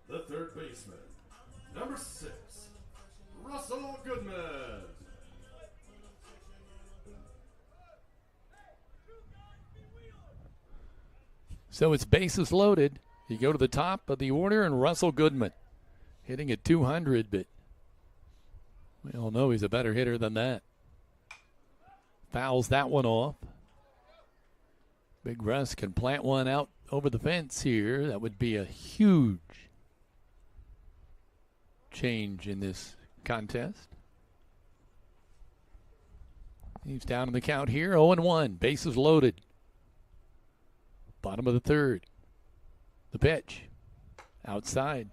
the third baseman, number 6, Russell Goodman. So it's bases loaded. You go to the top of the order, and Russell Goodman hitting at 200, but we all know he's a better hitter than that. Fouls that one off. Big Russ can plant one out over the fence here. That would be a huge change in this contest. He's down in the count here, 0-1. Bases loaded. Bottom of the third. The pitch. Outside.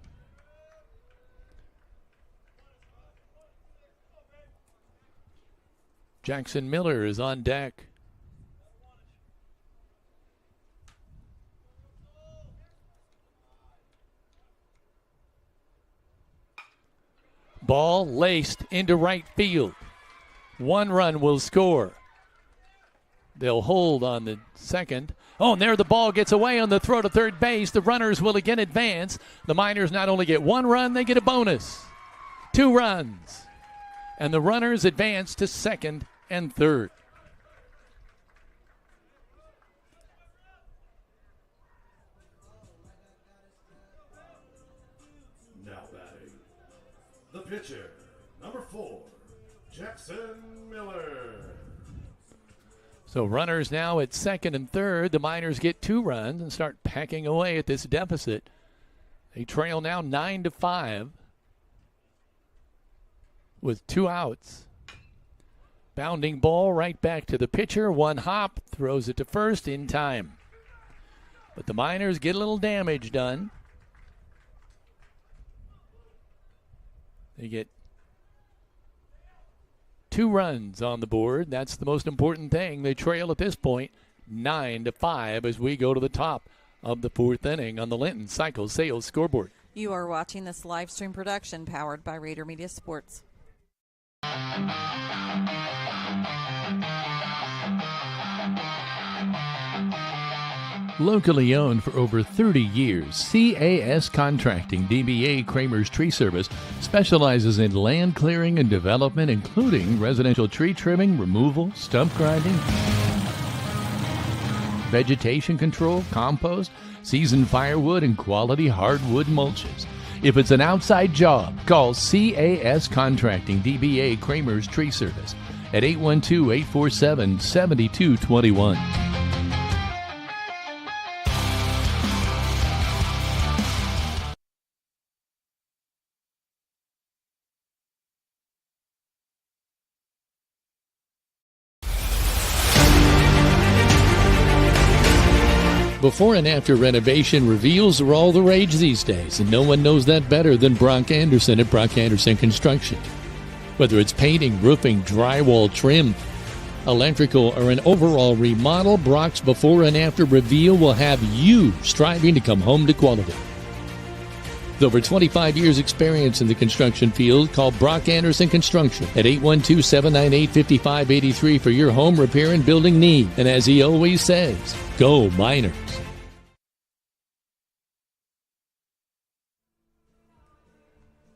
Jackson Miller is on deck. Ball laced into right field. 1 run will score. They'll hold on the second. Oh, and there the ball gets away on the throw to third base. The runners will again advance. The Miners not only get 1 run, they get a bonus. 2 runs. And the runners advance to second and third. Now batting, the pitcher, number 4, Jackson Miller. So runners now at second and third. The Miners get 2 runs and start packing away at this deficit. They trail now 9-5 with 2 outs. Bounding ball right back to the pitcher. 1 hop, throws it to first in time. But the Miners get a little damage done. They get 2 runs on the board. That's the most important thing. They trail at this point 9-5 as we go to the top of the 4th inning on the Linton Cycle Sales scoreboard. You are watching this live stream production powered by Rader Media Sports. Locally owned for over 30 years, CAS Contracting DBA Kramer's Tree Service specializes in land clearing and development, including residential tree trimming, removal, stump grinding, vegetation control, compost, seasoned firewood, and quality hardwood mulches. If it's an outside job, call CAS Contracting DBA Kramer's Tree Service at 812-847-7221. Before and after renovation reveals are all the rage these days, and no one knows that better than Brock Anderson at Brock Anderson Construction. Whether it's painting, roofing, drywall, trim, electrical, or an overall remodel, Brock's before and after reveal will have you striving to come home to quality. With over 25 years experience in the construction field, call Brock Anderson Construction at 812-798-5583 for your home repair and building need. And as he always says, go Miners.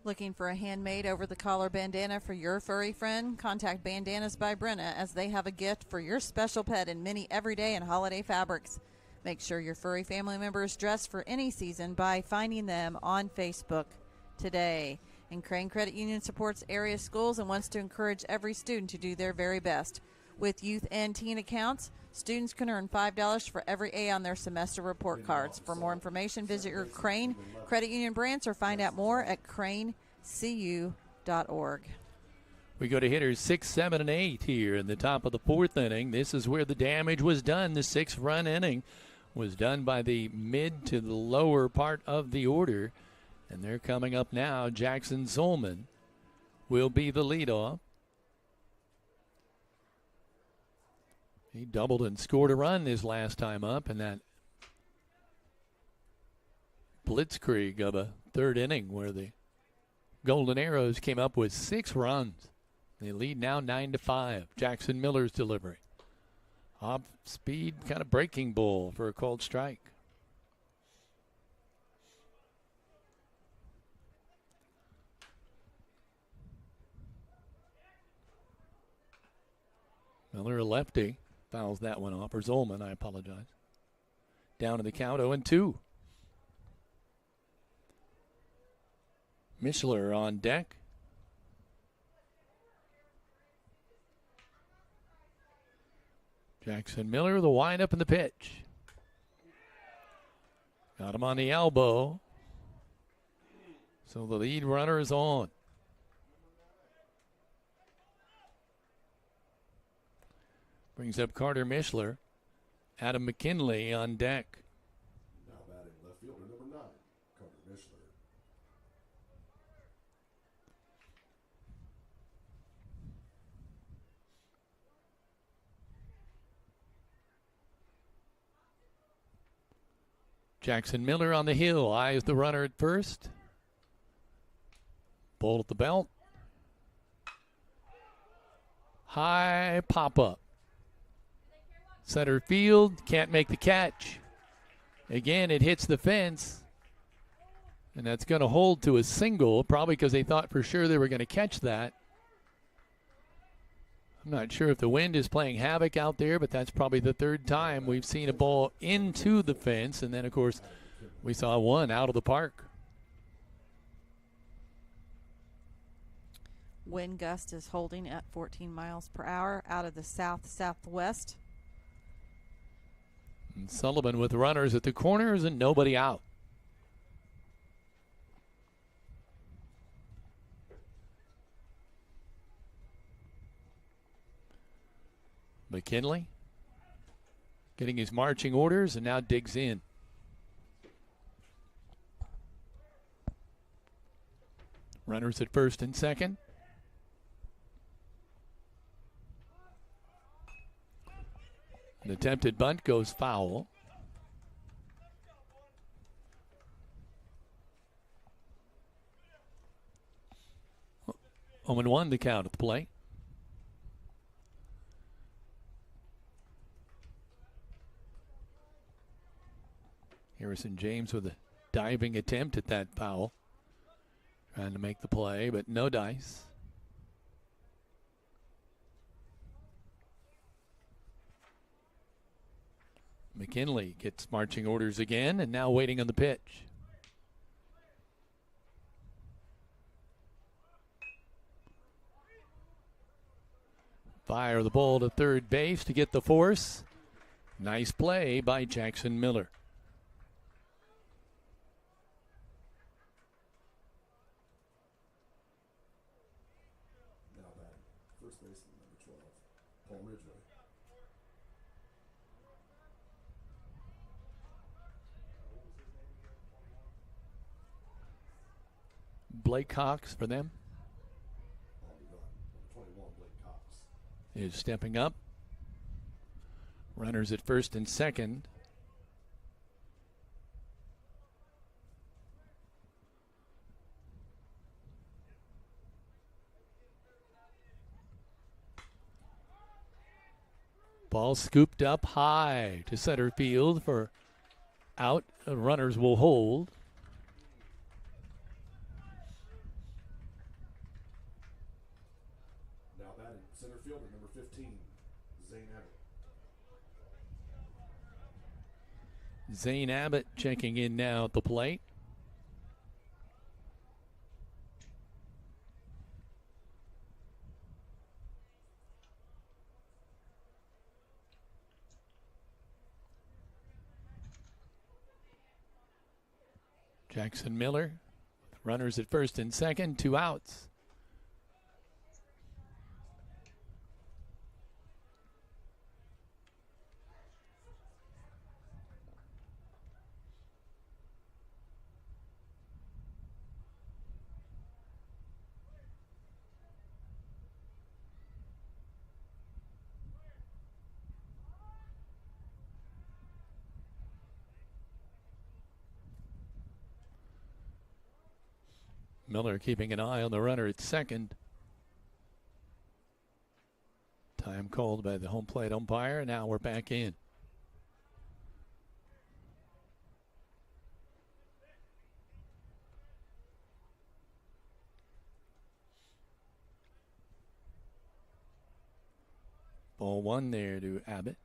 Looking for a handmade over-the-collar bandana for your furry friend? Contact Bandanas by Brenna, as they have a gift for your special pet in many everyday and holiday fabrics. Make sure your furry family member is dressed for any season by finding them on Facebook today. And Crane Credit Union supports area schools and wants to encourage every student to do their very best. With youth and teen accounts, students can earn $5 for every A on their semester report cards. For more information, visit your Crane Credit Union branch or find out more at cranecu.org. We go to hitters 6, 7, and 8 here in the top of the 4th inning. This is where the damage was done. The 6-run inning was done by the mid to the lower part of the order. And they're coming up now. Jackson Zolman will be the leadoff. He doubled and scored a run his last time up in that blitzkrieg of a 3rd inning where the Golden Arrows came up with 6 runs. They lead now 9-5. Jackson Miller's delivery. Off speed, kind of breaking ball for a called strike. Miller, a lefty, fouls that one off. Or Zolman, I apologize. down to the count 0-2. Mishler on deck. Jackson Miller, the windup and the pitch. Got him on the elbow. So the lead runner is on. Brings up Carter Mishler. Adam McKinley on deck. Now batting left fielder number 9, Carter Mishler. Jackson Miller on the hill. Eyes the runner at first. Ball at the belt. High pop up. Center field, can't make the catch. Again, it hits the fence. And that's going to hold to a single, probably because they thought for sure they were going to catch that. I'm not sure if the wind is playing havoc out there, but that's probably the third time we've seen a ball into the fence. And then, of course, we saw one out of the park. Wind gust is holding at 14 miles per hour out of the south-southwest. And Sullivan with runners at the corners and nobody out. McKinley getting his marching orders and now digs in. Runners at first and second. An attempted bunt goes foul. 0-1 the count at the plate. Harrison James with a diving attempt at that foul. Trying to make the play, but no dice. McKinley gets marching orders again and now waiting on the pitch. Fire the ball to third base to get the force. Nice play by Jackson Miller. Now batting first baseman number 12, Paul Ridgway. Blake Cox for them On the run, number 21, Blake Cox. is stepping up. Runners at first and second. Ball scooped up high to center field for out. Runners will hold. Now batting center fielder number 15, Zane Abbott. Zane Abbott checking in now at the plate. Jackson Miller, runners at first and second, 2 outs. Miller keeping an eye on the runner at second. Time called by the home plate umpire. Now we're back in. Ball 1 there to Abbott.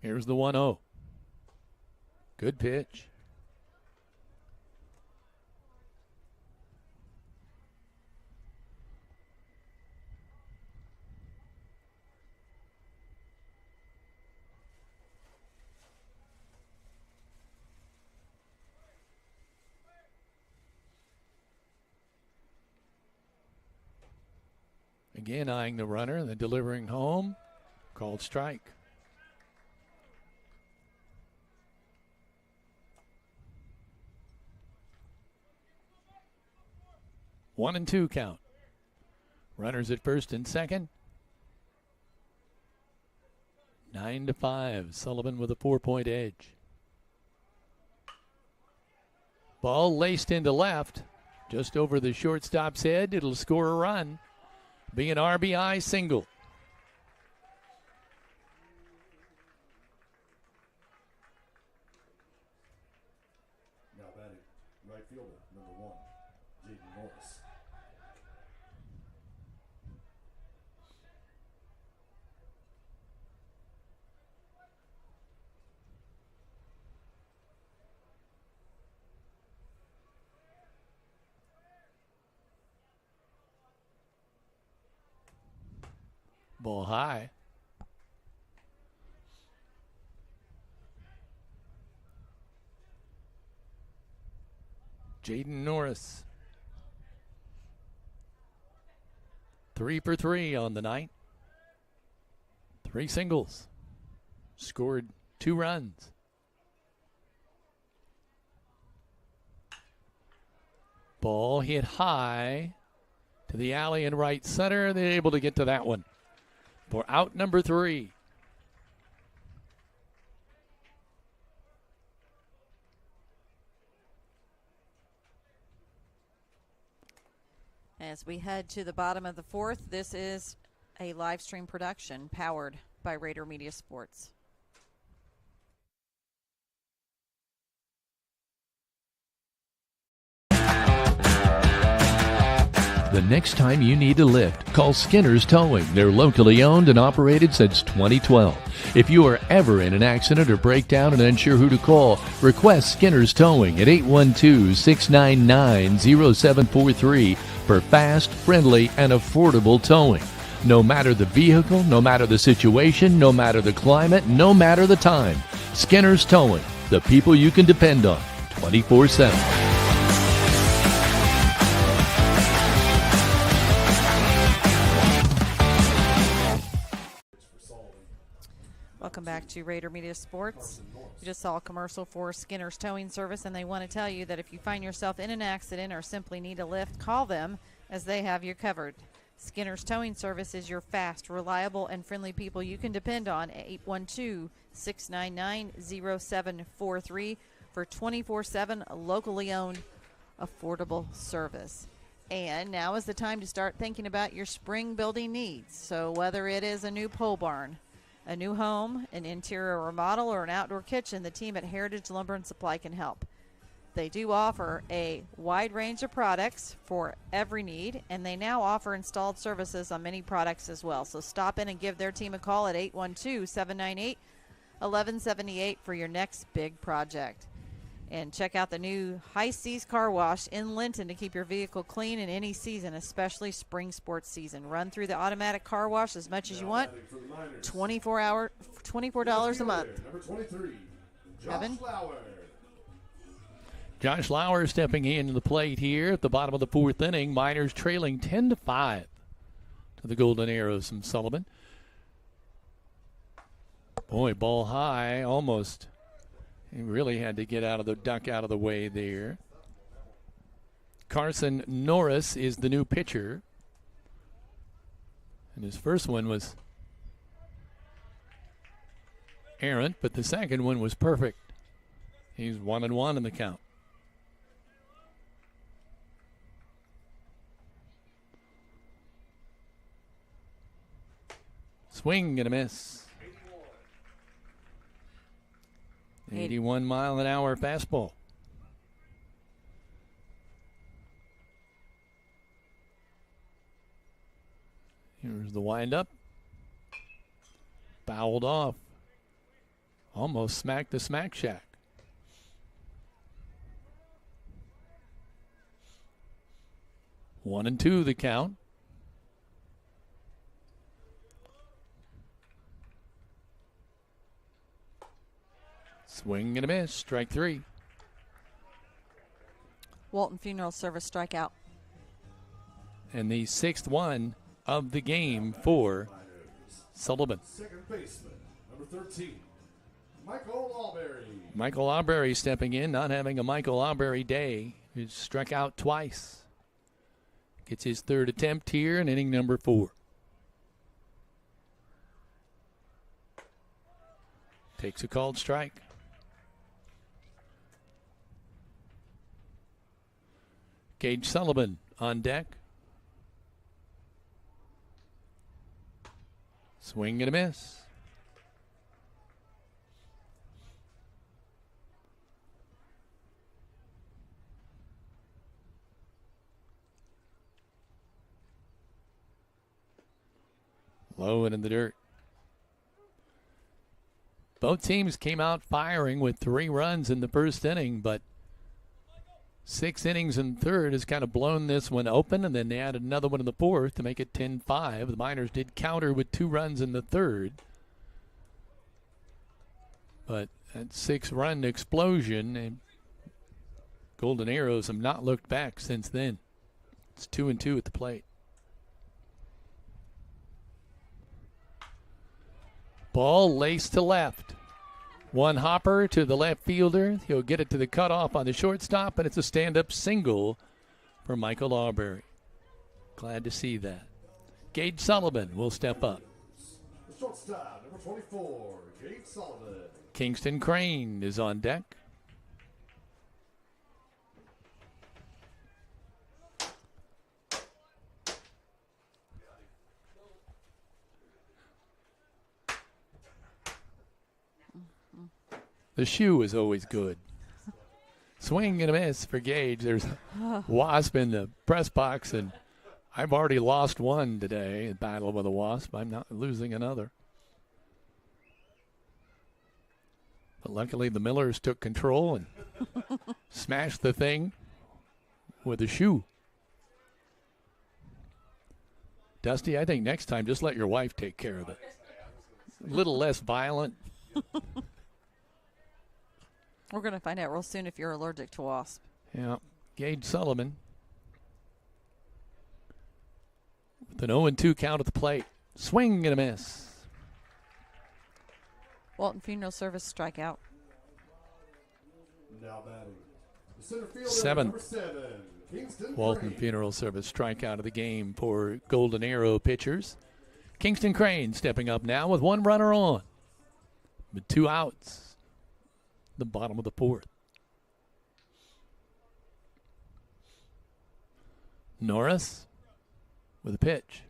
Here's the 1-0. Good pitch. Again, eyeing the runner and then delivering home. Called strike. 1-2 count. Runners at first and second. 9-5. Sullivan with a 4-point edge. Ball laced into left. Just over the shortstop's head. It'll score a run. Be an RBI single. Now batting, right fielder, number 1, Jaden Norris. Ball high. Jaden Norris. 3 for 3 on the night. 3 singles. Scored 2 runs. Ball hit high to the alley in right center. They're able to get to that one for out number 3. As we head to the bottom of the 4th, this is a live stream production powered by Rader Media Sports. The next time you need a lift, call Skinner's Towing. They're locally owned and operated since 2012. If you are ever in an accident or breakdown and unsure who to call, request Skinner's Towing at 812-699-0743 for fast, friendly, and affordable towing. No matter the vehicle, no matter the situation, no matter the climate, no matter the time. Skinner's Towing, the people you can depend on 24/7. Welcome back to Rader Media Sports. You just saw a commercial for Skinner's Towing Service, and they want to tell you that if you find yourself in an accident or simply need a lift, call them as they have you covered. Skinner's Towing Service is your fast, reliable, and friendly people you can depend on at 812-699-0743 for 24/7 locally owned affordable service. And now is the time to start thinking about your spring building needs. So whether it is a new pole barn, a new home, an interior remodel, or an outdoor kitchen, the team at Heritage Lumber and Supply can help. They do offer a wide range of products for every need, and they now offer installed services on many products as well. So stop in and give their team a call at 812-798-1178 for your next big project. And check out the new High Seas Car Wash in Linton to keep your vehicle clean in any season, especially spring sports season. Run through the automatic car wash as much as you want. $24 a month. Number 23, Evan? Josh Lauer. Josh Lauer stepping into the plate here at the bottom of the 4th inning. Miners trailing 10-5 to the Golden Arrows from Sullivan. Boy, ball high, almost. He really had to get out of the duck out of the way there. Carson Norris is the new pitcher. And his first one was errant, but the second one was perfect. He's 1-1 in the count. Swing and a miss. 81-mile-an-hour fastball. Here's the windup. Fouled off. Almost smacked the smack shack. One and two the count. Swing and a miss. Strike three. Walton Funeral Service strikeout. And the sixth one of the game for Sullivan. Second baseman, number 13, Michael Alberry. Michael Alberry stepping in, not having a Michael Alberry day. He's struck out twice. Gets his third attempt here in inning number 4. Takes a called strike. Gage Sullivan on deck. Swing and a miss. Low and in the dirt. Both teams came out firing with 3 runs in the first inning, but 6 innings in third has kind of blown this one open, and then they added another one in the fourth to make it 10-5. The Miners did counter with 2 runs in the third. But that 6-run explosion, and Golden Arrows have not looked back since then. It's 2-2 at the plate. Ball laced to left. One hopper to the left fielder. He'll get it to the cutoff on the shortstop, and it's a stand-up single for Michael Alberry. Glad to see that. Gage Sullivan will step up. The shortstop, number 24, Gage Sullivan. Kingston Crane is on deck. The shoe is always good. Swing and a miss for Gage. There's a wasp in the press box, and I've already lost one today in battle with a wasp. I'm not losing another. But luckily the Millers took control and smashed the thing with a shoe. Dusty, I think next time just let your wife take care of it. A little less violent. We're going to find out real soon if you're allergic to wasp. Yeah. Gage Sullivan with an 0-2 count at the plate. Swing and a miss. Walton Funeral Service strikeout. Now batting, the center fielder, Seven. number 7, Kingston Walton Crane. Funeral Service strikeout of the game for Golden Arrow pitchers. Kingston Crane stepping up now with 1 runner on. With 2 outs. The bottom of the 4th. Norris with a pitch.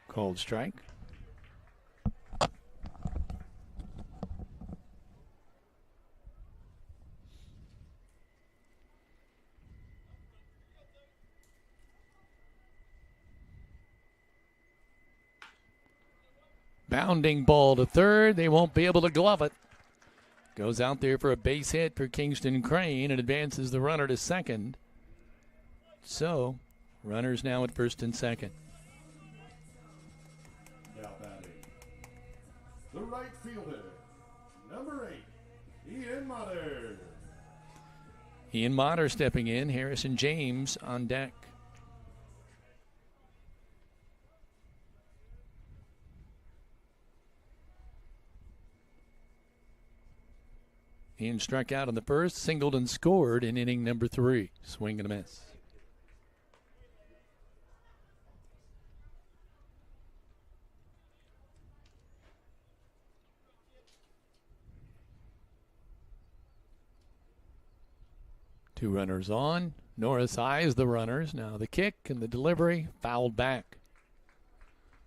Called strike. Bounding ball to third. They won't be able to glove it. Goes out there for a base hit for Kingston Crane and advances the runner to second. So, runners now at first and second. Now batting, the right fielder, number 8, Ian Motter. Ian Motter stepping in. Harrison James on deck. Ian struck out on the first, singled and scored in inning number 3. Swing and a miss. Two runners on. Norris eyes the runners. Now the kick and the delivery fouled back.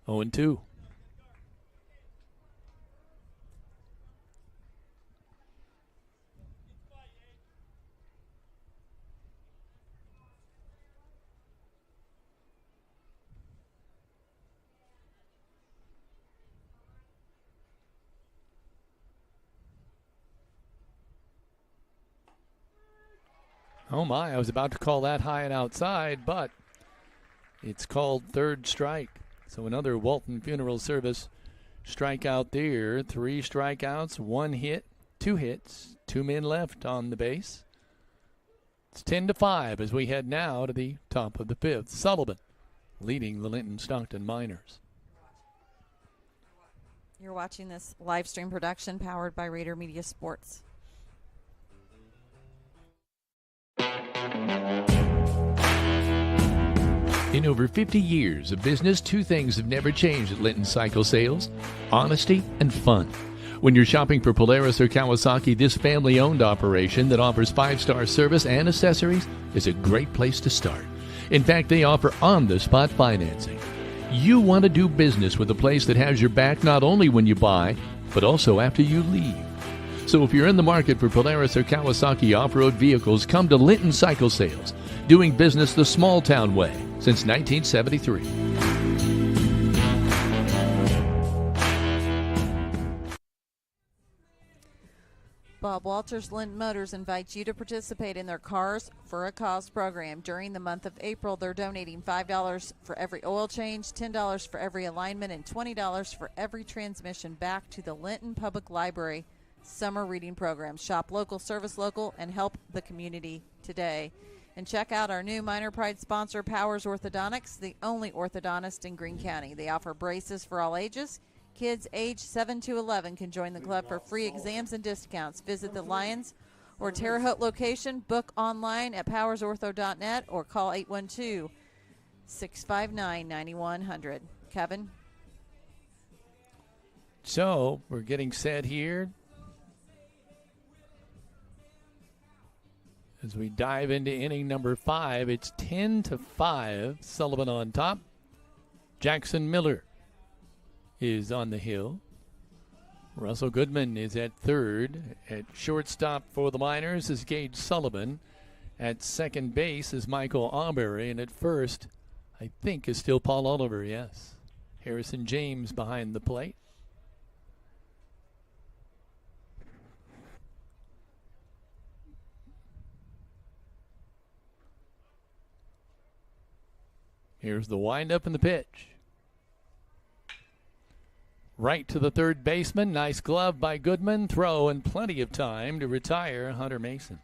0-2. Oh my, I was about to call that high and outside, but it's called third strike. So another Walton Funeral Service strikeout there. 3 strikeouts, 1 hit, 2 hits, 2 men left on the base. It's 10-5 as we head now to the top of the 5th. Sullivan leading the Linton Stockton Miners. You're watching this live stream production powered by Rader Media Sports. In over 50 years of business, 2 things have never changed at Linton Cycle Sales: honesty and fun. When you're shopping for Polaris or Kawasaki, this family-owned operation that offers 5-star service and accessories is a great place to start. In fact, they offer on-the-spot financing. You want to do business with a place that has your back not only when you buy, but also after you leave. So if you're in the market for Polaris or Kawasaki off-road vehicles, come to Linton Cycle Sales, doing business the small-town way since 1973. Bob Walters Linton Motors invites you to participate in their Cars for a Cause program. During the month of April, they're donating $5 for every oil change, $10 for every alignment, and $20 for every transmission back to the Linton Public Library Summer Reading Program. Shop local, service local, and help the community today. And check out our new Minor Pride sponsor, Powers Orthodontics, the only orthodontist in Greene County. They offer braces for all ages. Kids age 7 to 11 can join the club for free exams and discounts. Visit the Lyons or Terre Haute location. Book online at powersortho.net or call 812-659-9100. Kevin? So we're getting set here as we dive into inning number 5. It's 10-5. Sullivan on top. Jackson Miller is on the hill. Russell Goodman is at third. At shortstop for the Miners is Gage Sullivan. At second base is Michael Auberry. And at first, I think, is still Paul Oliver, yes. Harrison James behind the plate. Here's the windup and the pitch. Right to the third baseman. Nice glove by Goodman. Throw and plenty of time to retire Hunter Mason.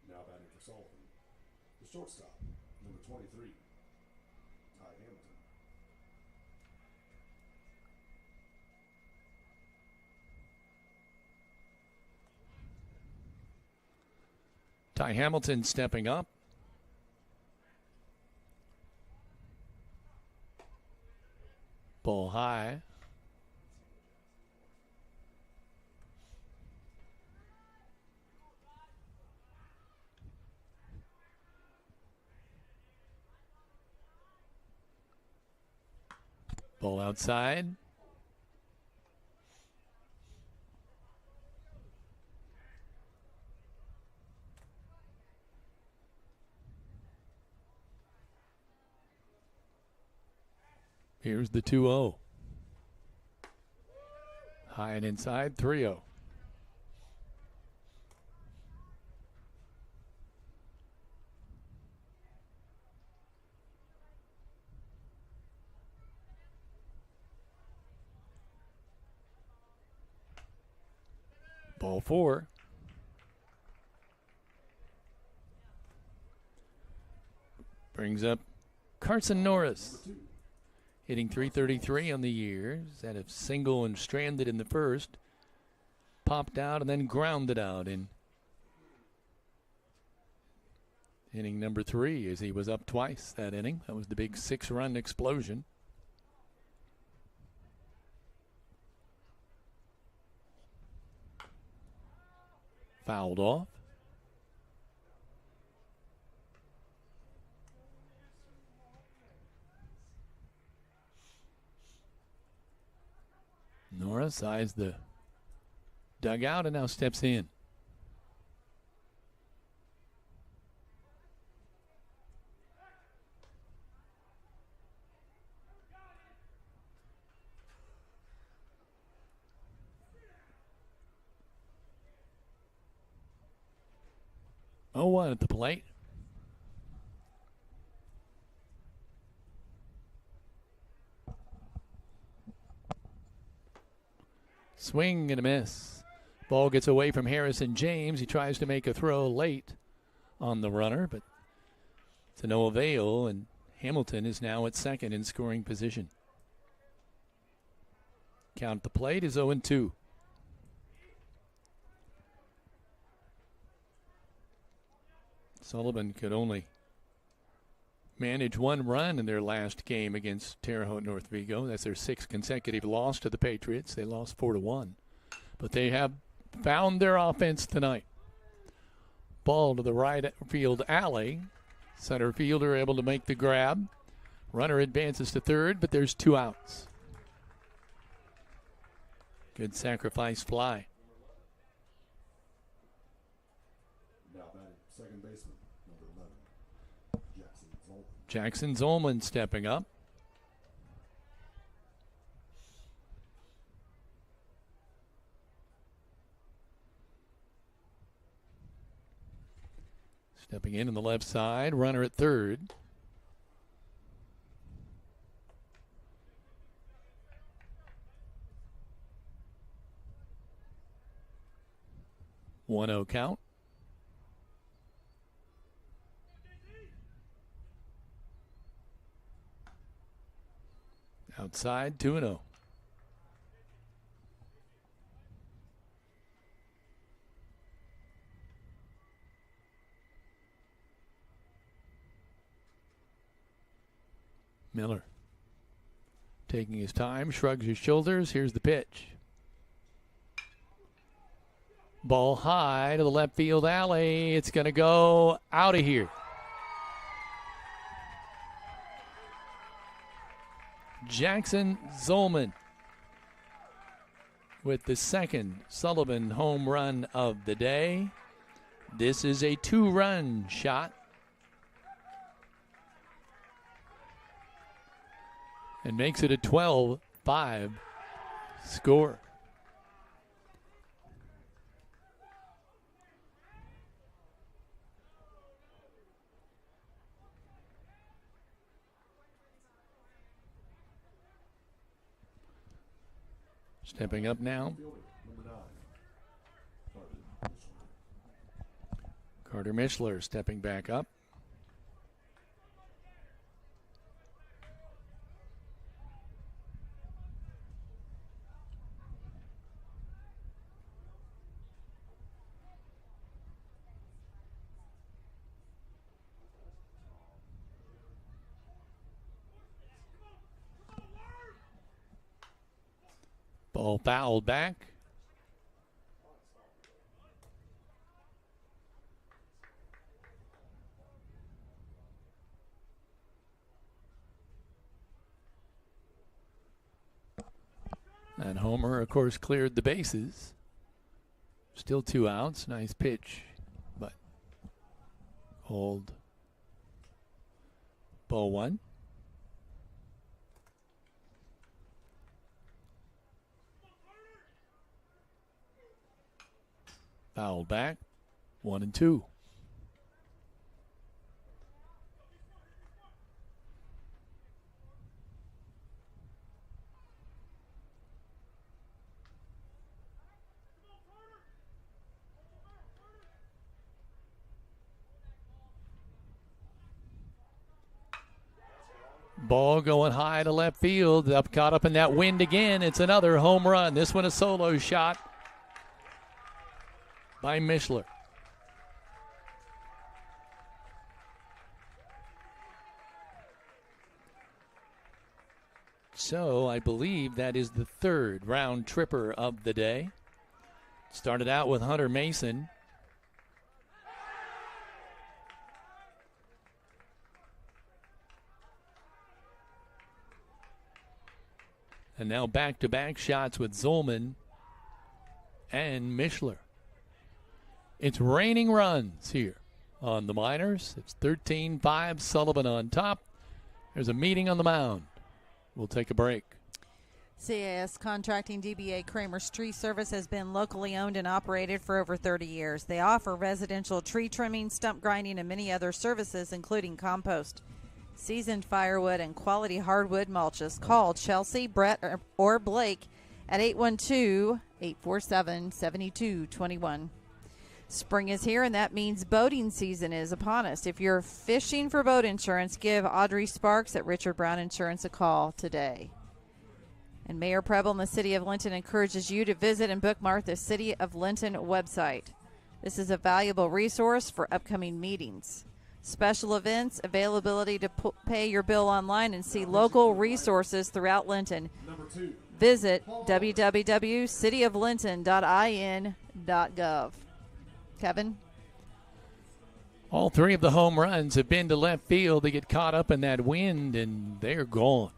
Now batting for Sullivan, the shortstop, number 23, Ty Hamilton. Ty Hamilton stepping up. Ball high. Ball outside. Here's the 2-0. High and inside, 3-0. Ball 4. Brings up Carson Norris. Hitting .333 on the year. Had a single and stranded in the first. Popped out and then grounded out in inning number 3 as he was up twice that inning. That was the big 6-run explosion. Fouled off. Norris eyes the dugout and now steps in. 0-1 at the plate. Swing and a miss. Ball gets away from Harrison James. He tries to make a throw late on the runner, but to no avail, and Hamilton is now at second in scoring position. Count at the plate is 0-2. Sullivan could only manage one run in their last game against Terre Haute North Vigo. That's their sixth consecutive loss to the Patriots. They lost 4-1. But they have found their offense tonight. Ball to the right field alley. Center fielder able to make the grab. Runner advances to third, but there's 2 outs. Good sacrifice fly. Now batting second baseman, number 11, Jackson Zolman stepping up. Stepping in on the left side, runner at third. One 0 count. Outside, 2-0. Miller taking his time, shrugs his shoulders. Here's the pitch. Ball high to the left field alley. It's going to go out of here. Jackson Zolman with the second Sullivan home run of the day. This is a 2-run shot. And makes it a 12-5 score. Stepping up now, Carter Mishler stepping back up. Ball fouled back. And Homer, of course, cleared the bases. Still 2 outs. Nice pitch, but hold. Ball 1. Fouled back, 1-2. Ball going high to left field, caught up in that wind again. It's another home run. This one a solo shot by Mishler. So I believe that is the third round tripper of the day. Started out with Hunter Mason. And now back-to-back shots with Zolman and Mishler. It's raining runs here on the Miners. It's 13-5, Sullivan on top. There's a meeting on the mound. We'll take a break. CAS Contracting DBA Kramer's Tree Service has been locally owned and operated for over 30 years. They offer residential tree trimming, stump grinding, and many other services, including compost, seasoned firewood, and quality hardwood mulches. Call Chelsea, Brett, or Blake at 812-847-7221. Spring is here, and that means boating season is upon us. If you're fishing for boat insurance, give Audrey Sparks at Richard Brown Insurance a call today. And Mayor Preble in the City of Linton encourages you to visit and bookmark the City of Linton website. This is a valuable resource for upcoming meetings, special events, availability to pay your bill online, and see local resources throughout Linton. Visit www.cityoflinton.in.gov. Kevin? All three of the home runs have been to left field. They get caught up in that wind, and they're gone.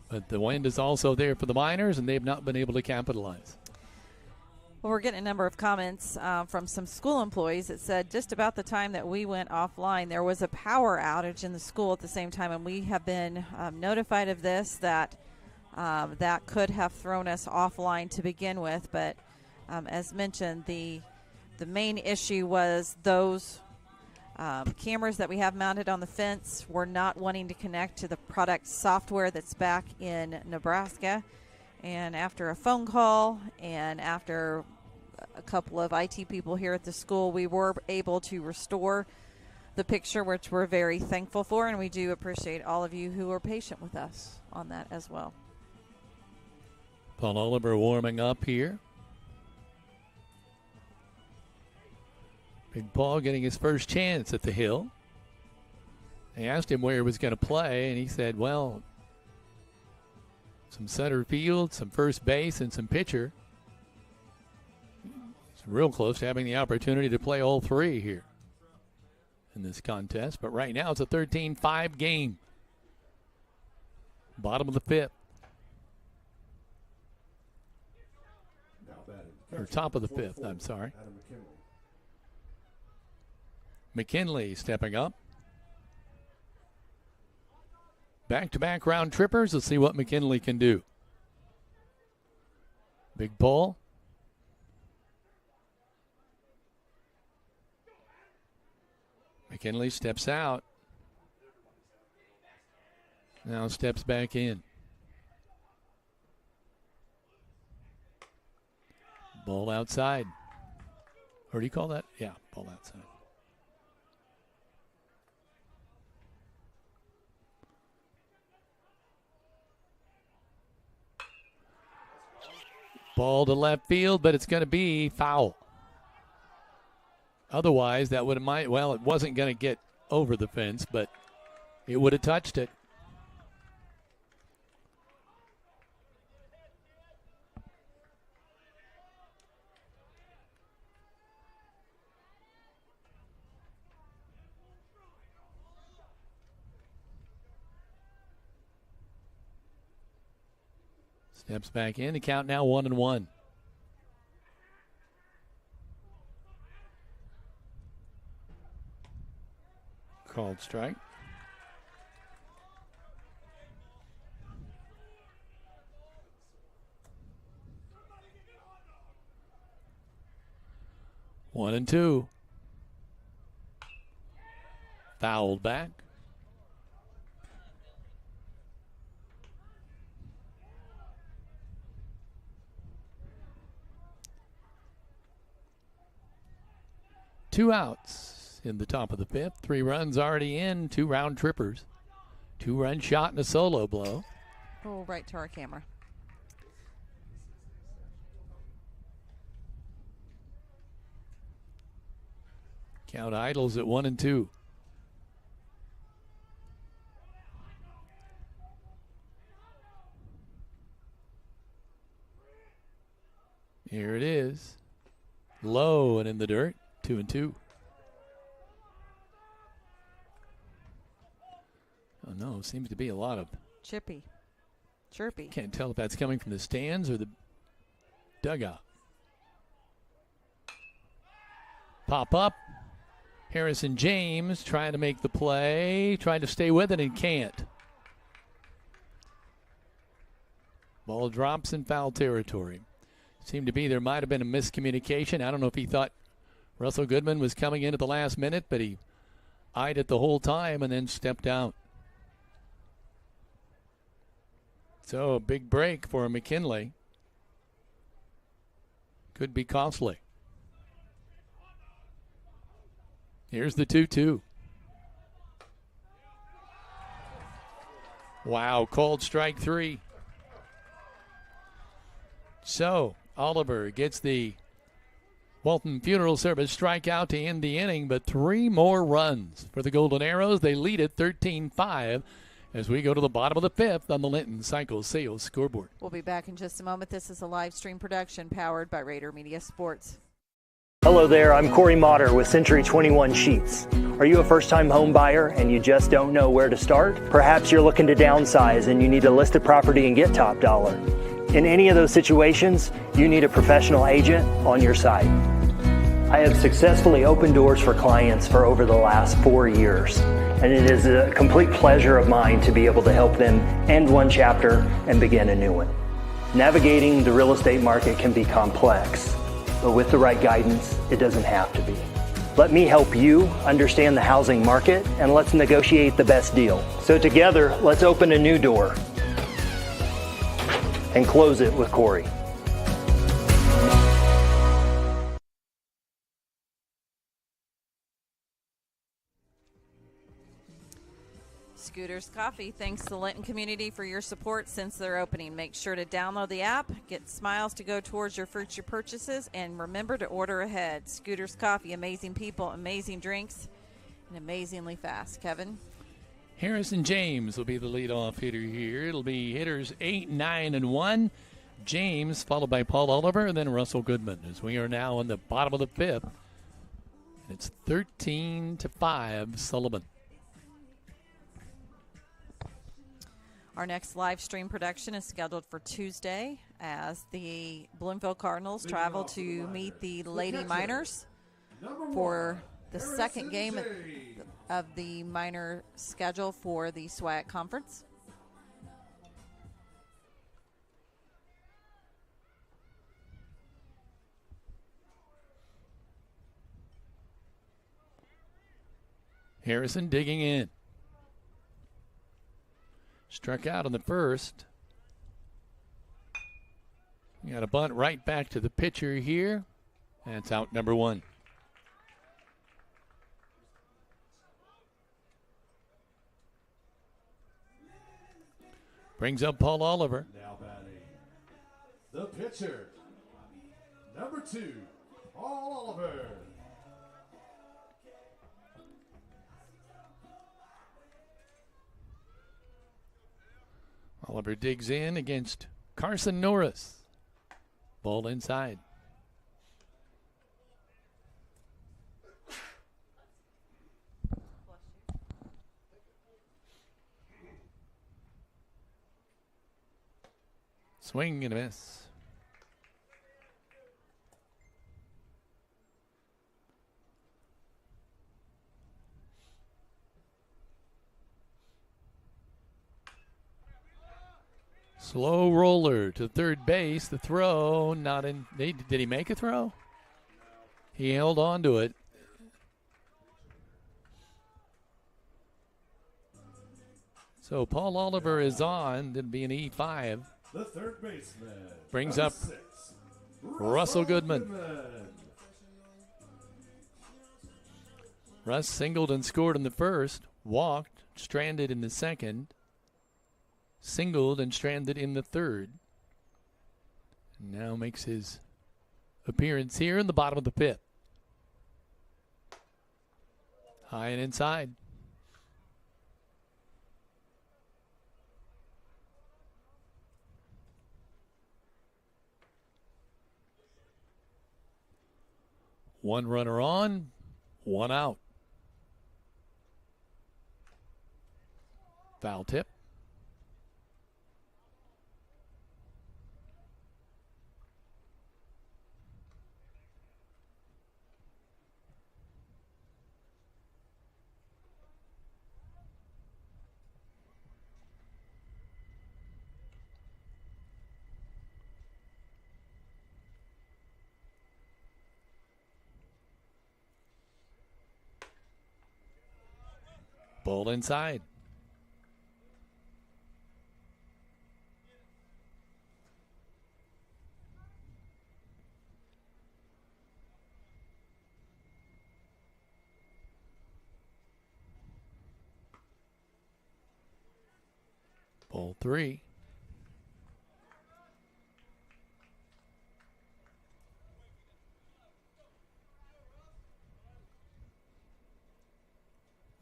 But the wind is also there for the Miners, and they've not been able to capitalize. Well, we're getting a number of comments from some school employees that said just about the time that we went offline, there was a power outage in the school at the same time, and we have been notified of this, that that could have thrown us offline to begin with. But as mentioned, the main issue was those cameras that we have mounted on the fence were not wanting to connect to the product software that's back in Nebraska. And after a phone call and after a couple of IT people here at the school, we were able to restore the picture, which we're very thankful for, and we do appreciate all of you who are patient with us on that as well. Paul Oliver warming up here. Big Paul getting his first chance at the hill. They asked him where he was going to play, and he said, well, some center field, some first base, and some pitcher. It's real close to having the opportunity to play all three here in this contest. But right now it's a 13-5 game. Bottom of the fifth. Or top of the fifth, I'm sorry. McKinley stepping up. Back-to-back round trippers. Let's see what McKinley can do. Big Paul. McKinley steps out. Now steps back in. Ball outside. Or do you call that? Yeah, ball outside. Ball to left field, but it's going to be foul. Otherwise, that would have well, it wasn't going to get over the fence, but it would have touched it. Steps back in. The count now 1-1. Called strike. One and two. Fouled back. Two outs in the top of the fifth. 3 runs already in, 2 round trippers. 2-run shot and a solo blow. Oh, right to our camera. Count idles at 1-2. Here it is. Low and in the dirt. 2-2. Oh no, seems to be a lot of chirpy. Can't tell if that's coming from the stands or the dugout. Pop up. Harrison James trying to make the play, trying to stay with it and can't. Ball drops in foul territory. Seemed to be there might have been a miscommunication. I don't know if he thought Russell Goodman was coming in at the last minute, but he eyed it the whole time and then stepped out. So a big break for McKinley. Could be costly. Here's the 2-2. Wow, called strike 3. So Oliver gets the Walton Funeral Service strikeout to end the inning, but 3 more runs for the Golden Arrows. They lead it 13-5 as we go to the bottom of the 5th on the Linton Cycle Sales scoreboard. We'll be back in just a moment. This is a live stream production powered by Rader Media Sports. Hello there, I'm Corey Motter with Century 21 Sheets. Are you a first-time home buyer and you just don't know where to start? Perhaps you're looking to downsize and you need to list a property and get top dollar. In any of those situations, you need a professional agent on your side. I have successfully opened doors for clients for over the last 4 years, and it is a complete pleasure of mine to be able to help them end one chapter and begin a new one. Navigating the real estate market can be complex, but with the right guidance, it doesn't have to be. Let me help you understand the housing market, and let's negotiate the best deal. So together, let's open a new door and close it with Corey. Scooters Coffee thanks the Linton community for your support since their opening. Make sure to download the app, get smiles to go towards your future purchases, and remember to order ahead. Scooters Coffee, amazing people, amazing drinks, and amazingly fast. Kevin? Harrison James will be the leadoff hitter here. It'll be hitters 8, 9, and 1. James, followed by Paul Oliver, and then Russell Goodman, as we are now in the bottom of the 5th. It's 13-5, Sullivan. Our next live stream production is scheduled for Tuesday as the Bloomfield Cardinals travel to meet the Lady Miners for the second game of the minor schedule for the SWAC Conference. Harrison digging in. Struck out on the first. We got a bunt right back to the pitcher here. That's out number 1. Brings up Paul Oliver. Now batting the pitcher, number 2, Paul Oliver. Oliver digs in against Carson Norris. Ball inside. Swing and a miss. Slow roller to third base. The throw not in. Did he make a throw? He held on to it. So Paul Oliver is on. That'd be an E5. The third baseman Brings number up 6, Russell Goodman. Russ singled and scored in the first. Walked, stranded in the second. Singled and stranded in the third. Now makes his appearance here in the bottom of the 5th. High and inside. One runner on, one out. Foul tip. Ball inside. Ball 3.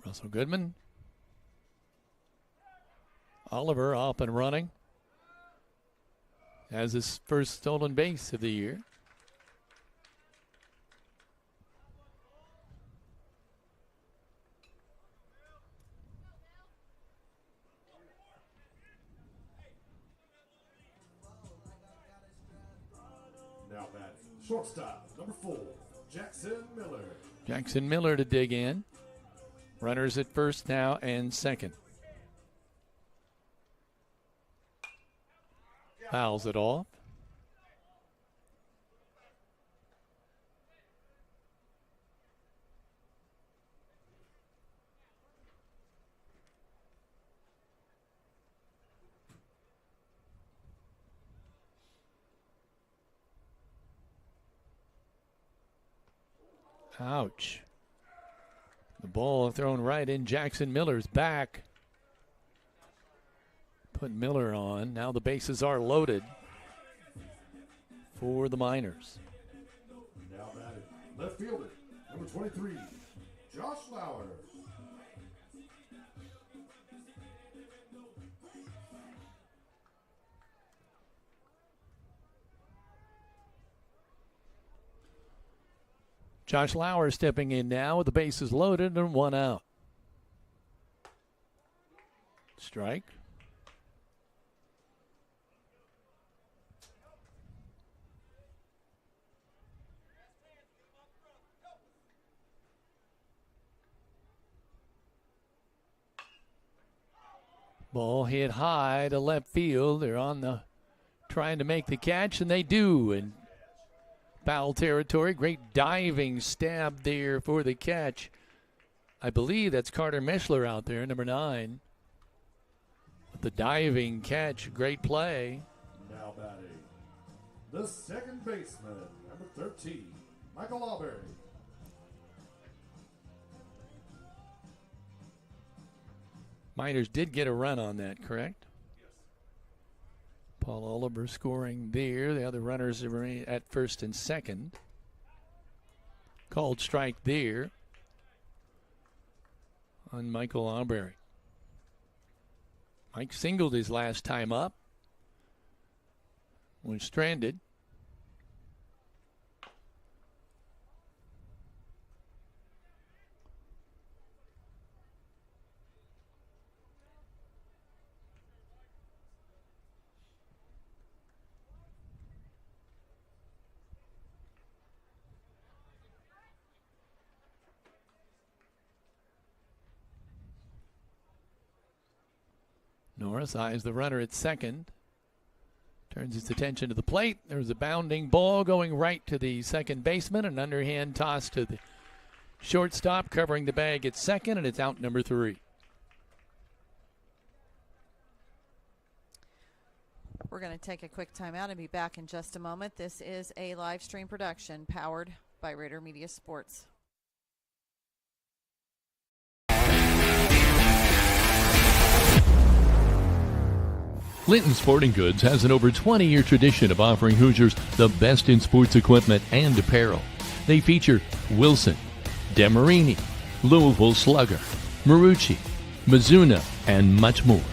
Russell Goodman. Oliver off and running. Has his first stolen base of the year. Now batting, shortstop, number 4, Jackson Miller. Jackson Miller to dig in. Runners at first now and second. Fouls it off. Ouch. The ball thrown right in Jackson Miller's back. Put Miller on. Now the bases are loaded for the Miners. Now batting, left fielder, number 23, Josh Lauer. Josh Lauer stepping in now with the bases loaded and 1 out. Strike. Ball hit high to left field. They're on the trying to make the catch, and they do. And foul territory. Great diving stab there for the catch. I believe that's Carter Mischler out there, number 9. The diving catch, great play. Now batting, the second baseman, number 13, Michael Auberry. Miners did get a run on that, correct? Yes. Paul Oliver scoring there. The other runners are at first and second. Called strike there on Michael Auberry. Mike singled his last time up. Was stranded. Norris eyes the runner at second. Turns his attention to the plate. There's a bounding ball going right to the second baseman. An underhand toss to the shortstop, covering the bag at second, and it's out number 3. We're going to take a quick timeout and be back in just a moment. This is a live stream production powered by Rader Media Sports. Linton Sporting Goods has an over 20-year tradition of offering Hoosiers the best in sports equipment and apparel. They feature Wilson, Demarini, Louisville Slugger, Marucci, Mizuno, and much more.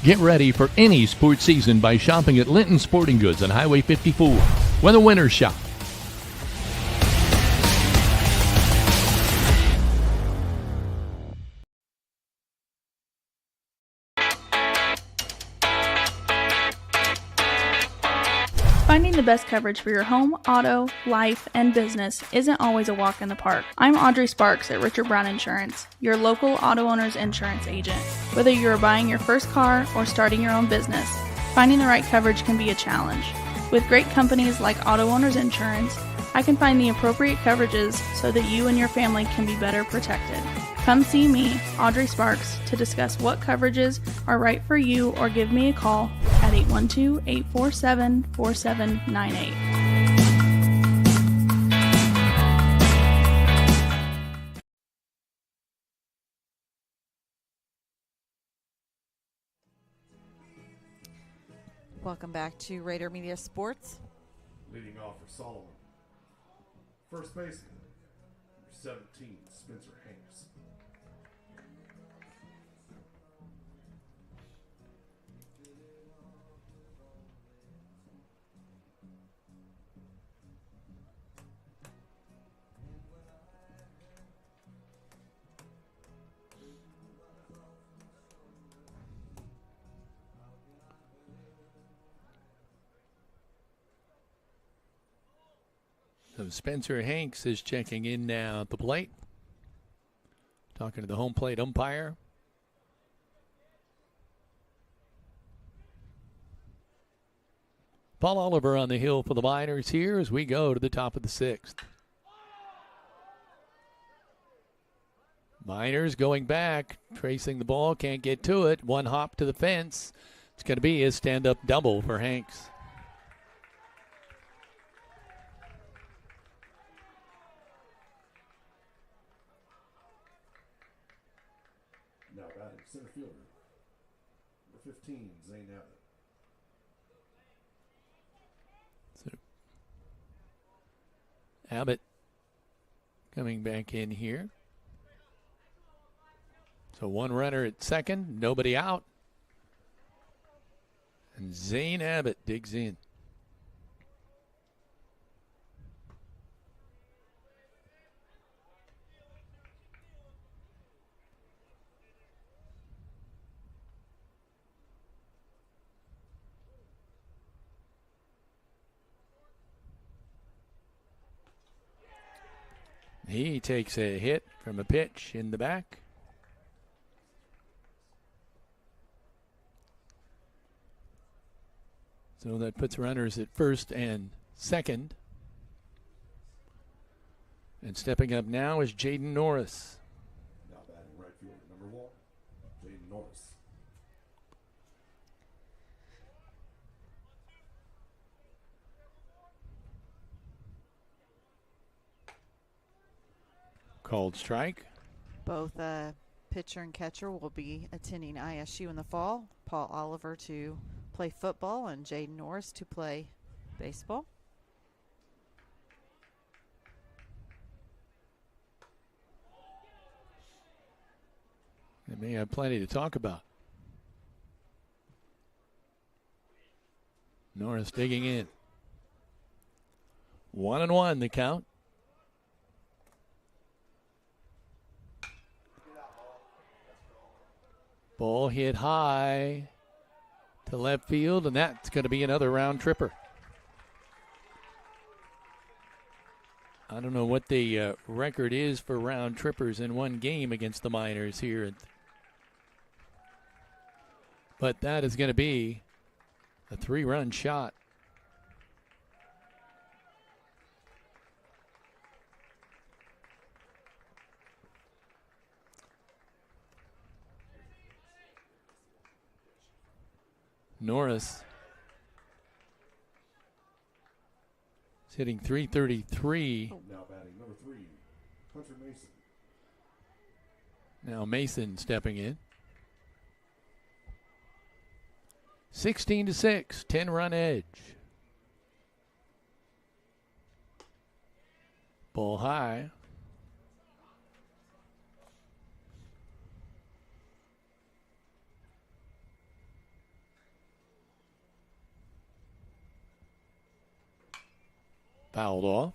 Get ready for any sports season by shopping at Linton Sporting Goods on Highway 54, where the winners shop. Finding the best coverage for your home, auto, life, and business isn't always a walk in the park. I'm Audrey Sparks at Richard Brown Insurance, your local auto owner's insurance agent. Whether you're buying your first car or starting your own business, finding the right coverage can be a challenge. With great companies like Auto Owners Insurance, I can find the appropriate coverages so that you and your family can be better protected. Come see me, Audrey Sparks, to discuss what coverages are right for you or give me a call at 812-847-4798. Welcome back to Rader Media Sports. Leading off for Solomon. First baseman, number 17, Spencer Hanks. So Spencer Hanks is checking in now at the plate. Talking to the home plate umpire. Paul Oliver on the hill for the Miners here as we go to the top of the sixth. Miners going back, tracing the ball, can't get to it. One hop to the fence. It's going to be a stand-up double for Hanks. Now batting center fielder, number 15, Zane Abbott. So Abbott coming back in here. So one runner at second, nobody out. And Zane Abbott digs in. He takes a hit from a pitch in the back. So that puts runners at first and second. And stepping up now is Jaden Norris. Now batting right fielder, number 1, Jaden Norris. Called strike. Both pitcher and catcher will be attending ISU in the fall. Paul Oliver to play football and Jaden Norris to play baseball. They may have plenty to talk about. Norris digging in. 1-1 the count. Ball hit high to left field, and that's going to be another round tripper. I don't know what the record is for round trippers in one game against the Miners here. But that is going to be a 3-run shot. Norris is hitting .333. Now batting number 3, Hunter Mason. Now Mason stepping in. 16-6, 10-run edge. Ball high. Fouled off.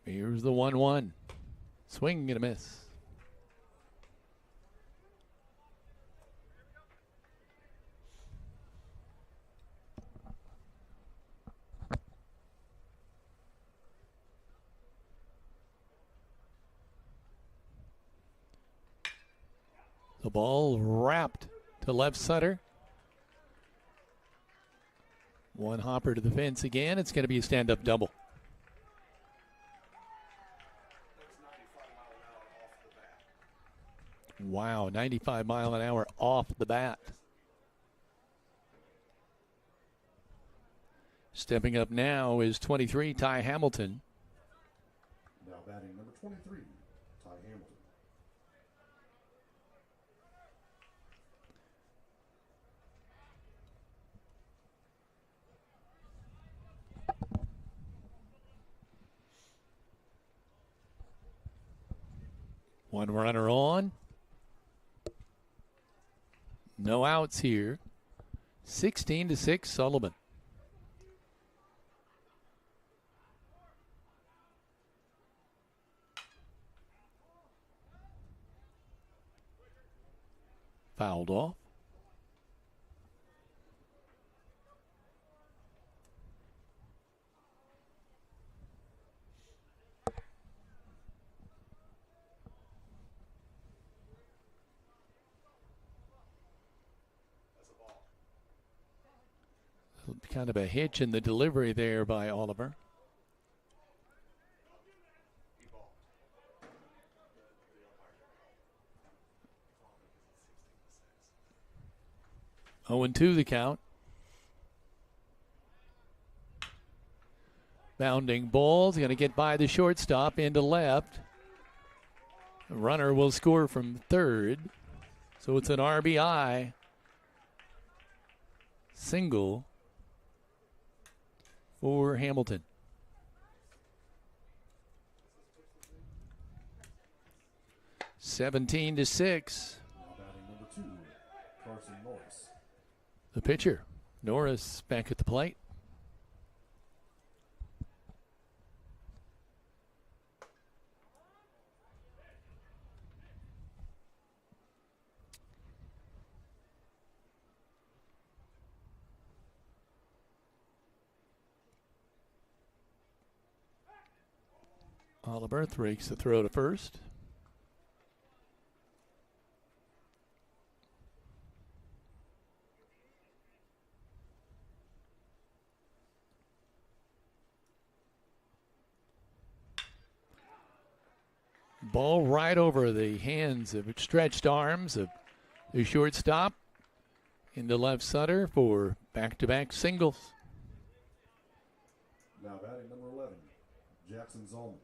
Here's the 1-1. Swing and a miss. The ball wrapped to left center. One hopper to the fence again. It's going to be a stand-up double. Wow, 95 mile an hour off the bat. Stepping up now is 23, Ty Hamilton. Now batting number 23, Ty Hamilton. One runner on. No outs here. 16-6 Sullivan. Fouled off. Kind of a hitch in the delivery there by Oliver. Oh, and 2 the count. Bounding ball's going to get by the shortstop into left. The runner will score from third. So it's an RBI single for Hamilton. $17-6. Now batting number 2, Carson Norris. The pitcher, Norris, back at the plate. Oliver breaks the throw to first. Ball right over the hands of stretched arms of the shortstop into left center for back-to-back singles. Now batting number 11, Jackson Zolman.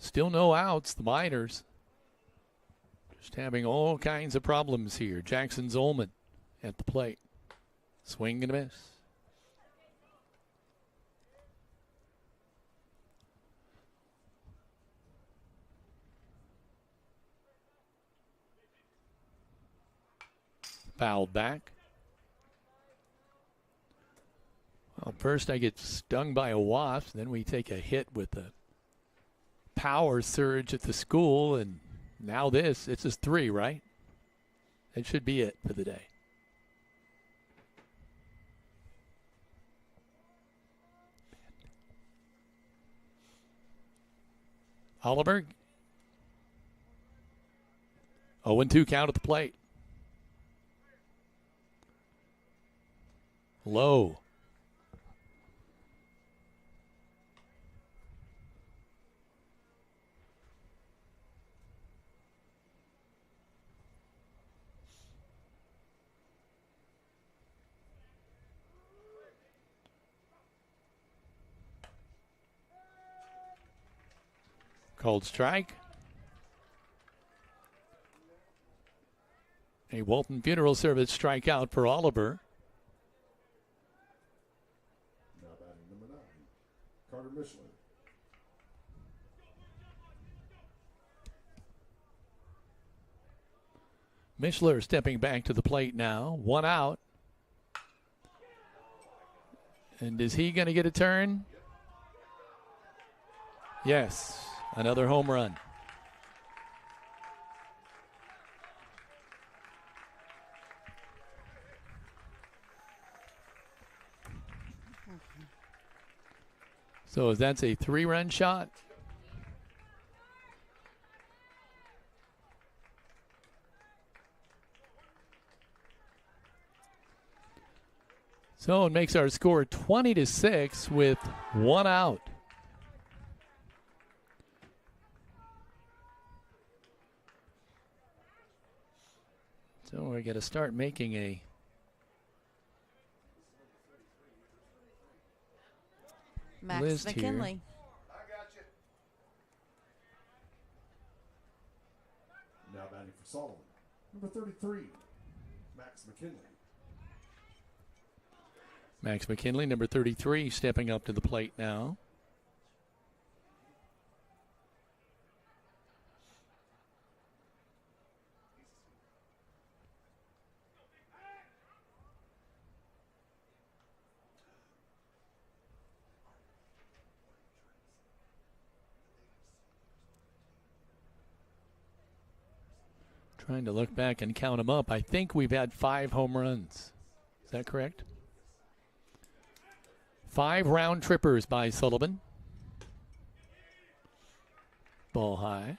Still no outs, the Miners. Just having all kinds of problems here. Jackson Zolman at the plate. Swing and a miss. Fouled back. Well, first I get stung by a wasp, then we take a hit with the power surge at the school, and now this. It's just 3, right? That should be it for the day. Oliver. 0-2 count at the plate. Low. Called strike. A Walton Funeral Service strikeout for Oliver. Now batting number 9, Carter Mishler. Mishler stepping back to the plate now. 1 out. And is he going to get a turn? Yes. Another home run. So that's a 3-run shot. So it makes our score 20-6 with 1 out. So we got to start making a Max list McKinley. Now batting for Sullivan. Number 33, Max McKinley. Max McKinley, number 33, stepping up to the plate now. Trying to look back and count them up. I think we've had 5 home runs. Is that correct? 5 round trippers by Sullivan. Ball high.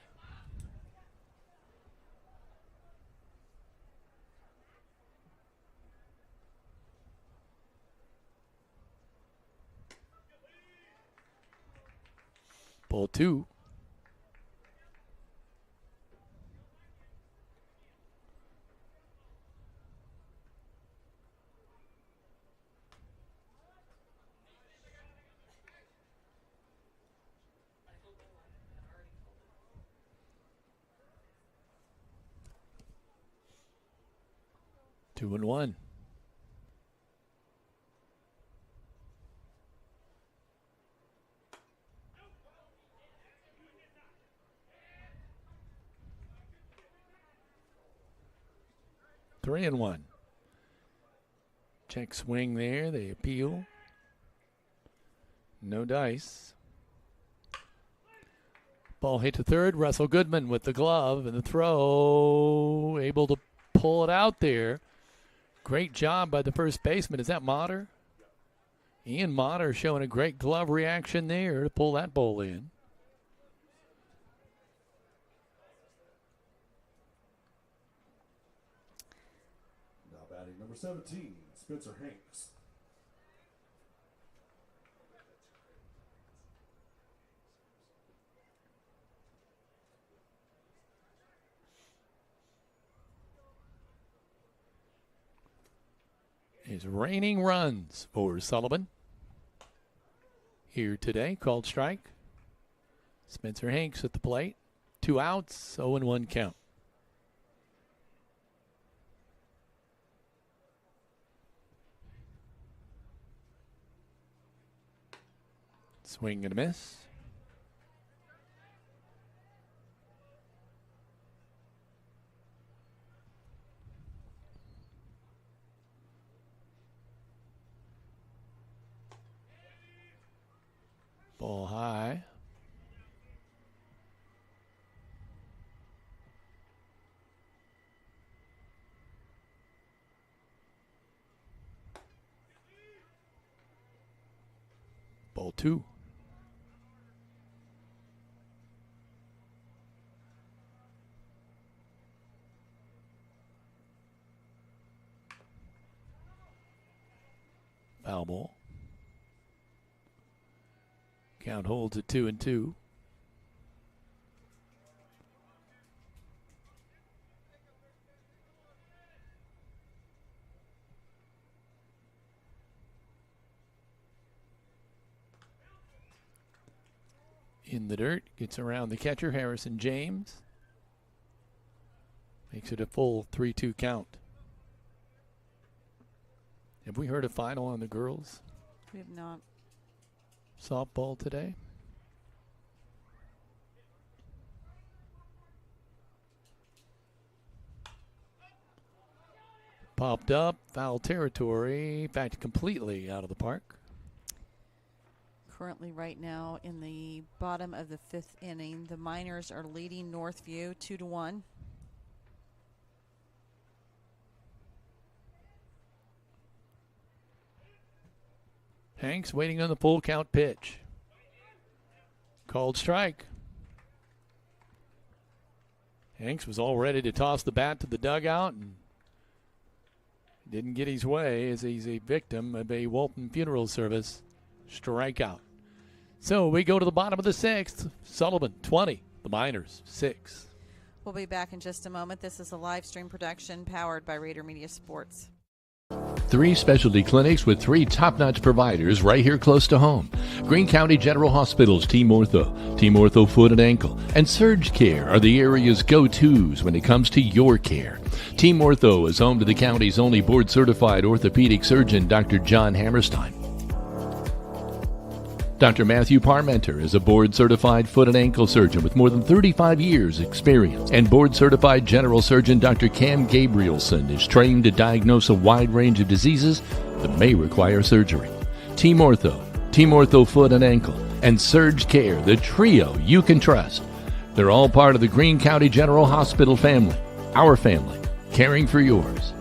Ball 2. Two and 1. Three and 1. Check swing there. They appeal. No dice. Ball hit to third. Russell Goodman with the glove and the throw. Able to pull it out there. Great job by the first baseman. Is that Motter? Ian Motter showing a great glove reaction there to pull that ball in. Now batting number 17, Spencer Hanks. Is raining runs for Sullivan here today. Called strike. Spencer Hanks at the plate. 2 outs, 0-1 count. Swing and a miss. Ball high. Ball 2. Foul ball. Count holds at 2-2. In the dirt, gets around the catcher, Harrison James. Makes it a full 3-2 count. Have we heard a final on the girls We have not. softball today? Popped up, foul territory, in fact, completely out of the park. Currently right now in the bottom of the 5th inning, the Miners are leading Northview 2-1. Hanks waiting on the full count pitch. Called strike. Hanks was all ready to toss the bat to the dugout and didn't get his way as he's a victim of a Walton Funeral Service strikeout. So we go to the bottom of the sixth. Sullivan, 20. The Miners, 6. We'll be back in just a moment. This is a live stream production powered by Rader Media Sports. 3 specialty clinics with 3 top-notch providers right here close to home. Greene County General Hospital's Team Ortho Foot and Ankle, and Surge Care are the area's go-tos when it comes to your care. Team Ortho is home to the county's only board-certified orthopedic surgeon, Dr. John Hammerstein. Dr. Matthew Parmenter is a board-certified foot and ankle surgeon with more than 35 years' experience. And board-certified general surgeon Dr. Cam Gabrielson is trained to diagnose a wide range of diseases that may require surgery. Team Ortho Foot and Ankle, and Surge Care, the trio you can trust. They're all part of the Greene County General Hospital family. Our family, caring for yours.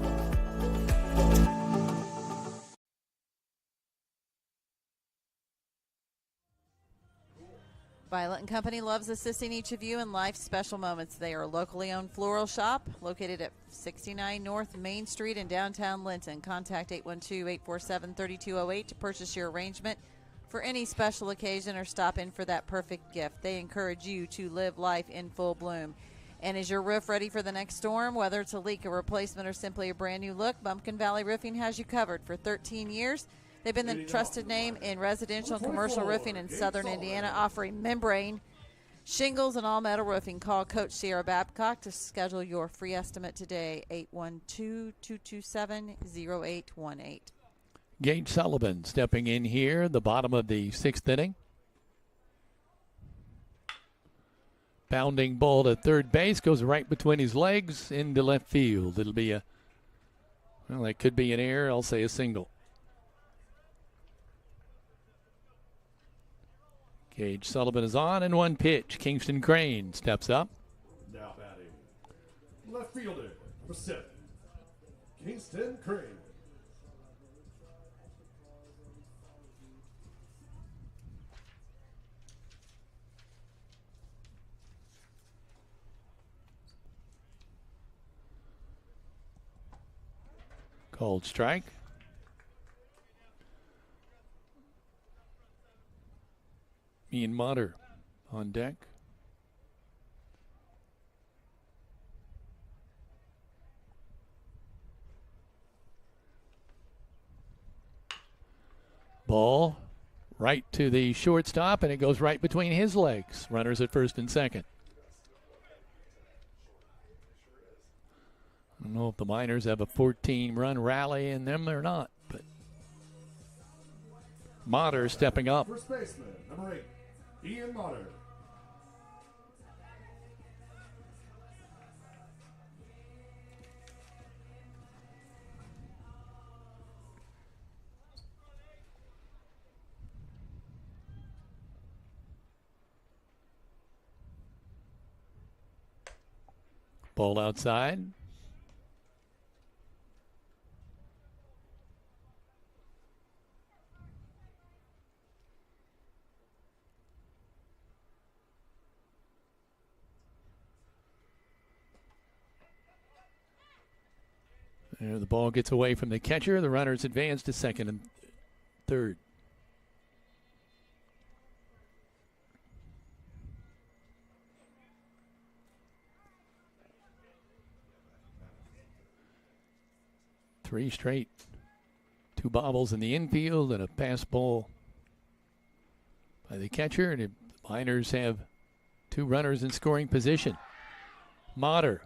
Violet & Company loves assisting each of you in life's special moments. They are a locally owned floral shop located at 69 North Main Street in downtown Linton. Contact 812-847-3208 to purchase your arrangement for any special occasion or stop in for that perfect gift. They encourage you to live life in full bloom. And is your roof ready for the next storm? Whether it's a leak, a replacement, or simply a brand new look, Bumpkin Valley Roofing has you covered. For 13 years, they've been the trusted name in residential and commercial roofing in southern Indiana, offering membrane, shingles, and all metal roofing. Call Coach Sierra Babcock to schedule your free estimate today, 812-227-0818. Gage Sullivan stepping in here, the bottom of the 6th inning. Bounding ball to third base, goes right between his legs into left field. It'll be that could be an error. I'll say a single. Gage Sullivan is on, and 1 pitch. Kingston Crane steps up. Now batting, left fielder, number 7, Kingston Crane. Called strike. Ian Motter on deck. Ball right to the shortstop, and it goes right between his legs. Runners at first and second. I don't know if the Miners have a 14-run rally in them or not, but Motter stepping up. First baseman, number 8, Ian Motter. Ball outside. There, the ball gets away from the catcher. The runners advance to second and third. Three straight. 2 bobbles in the infield and a pass ball by the catcher. And the Miners have 2 runners in scoring position. Motter.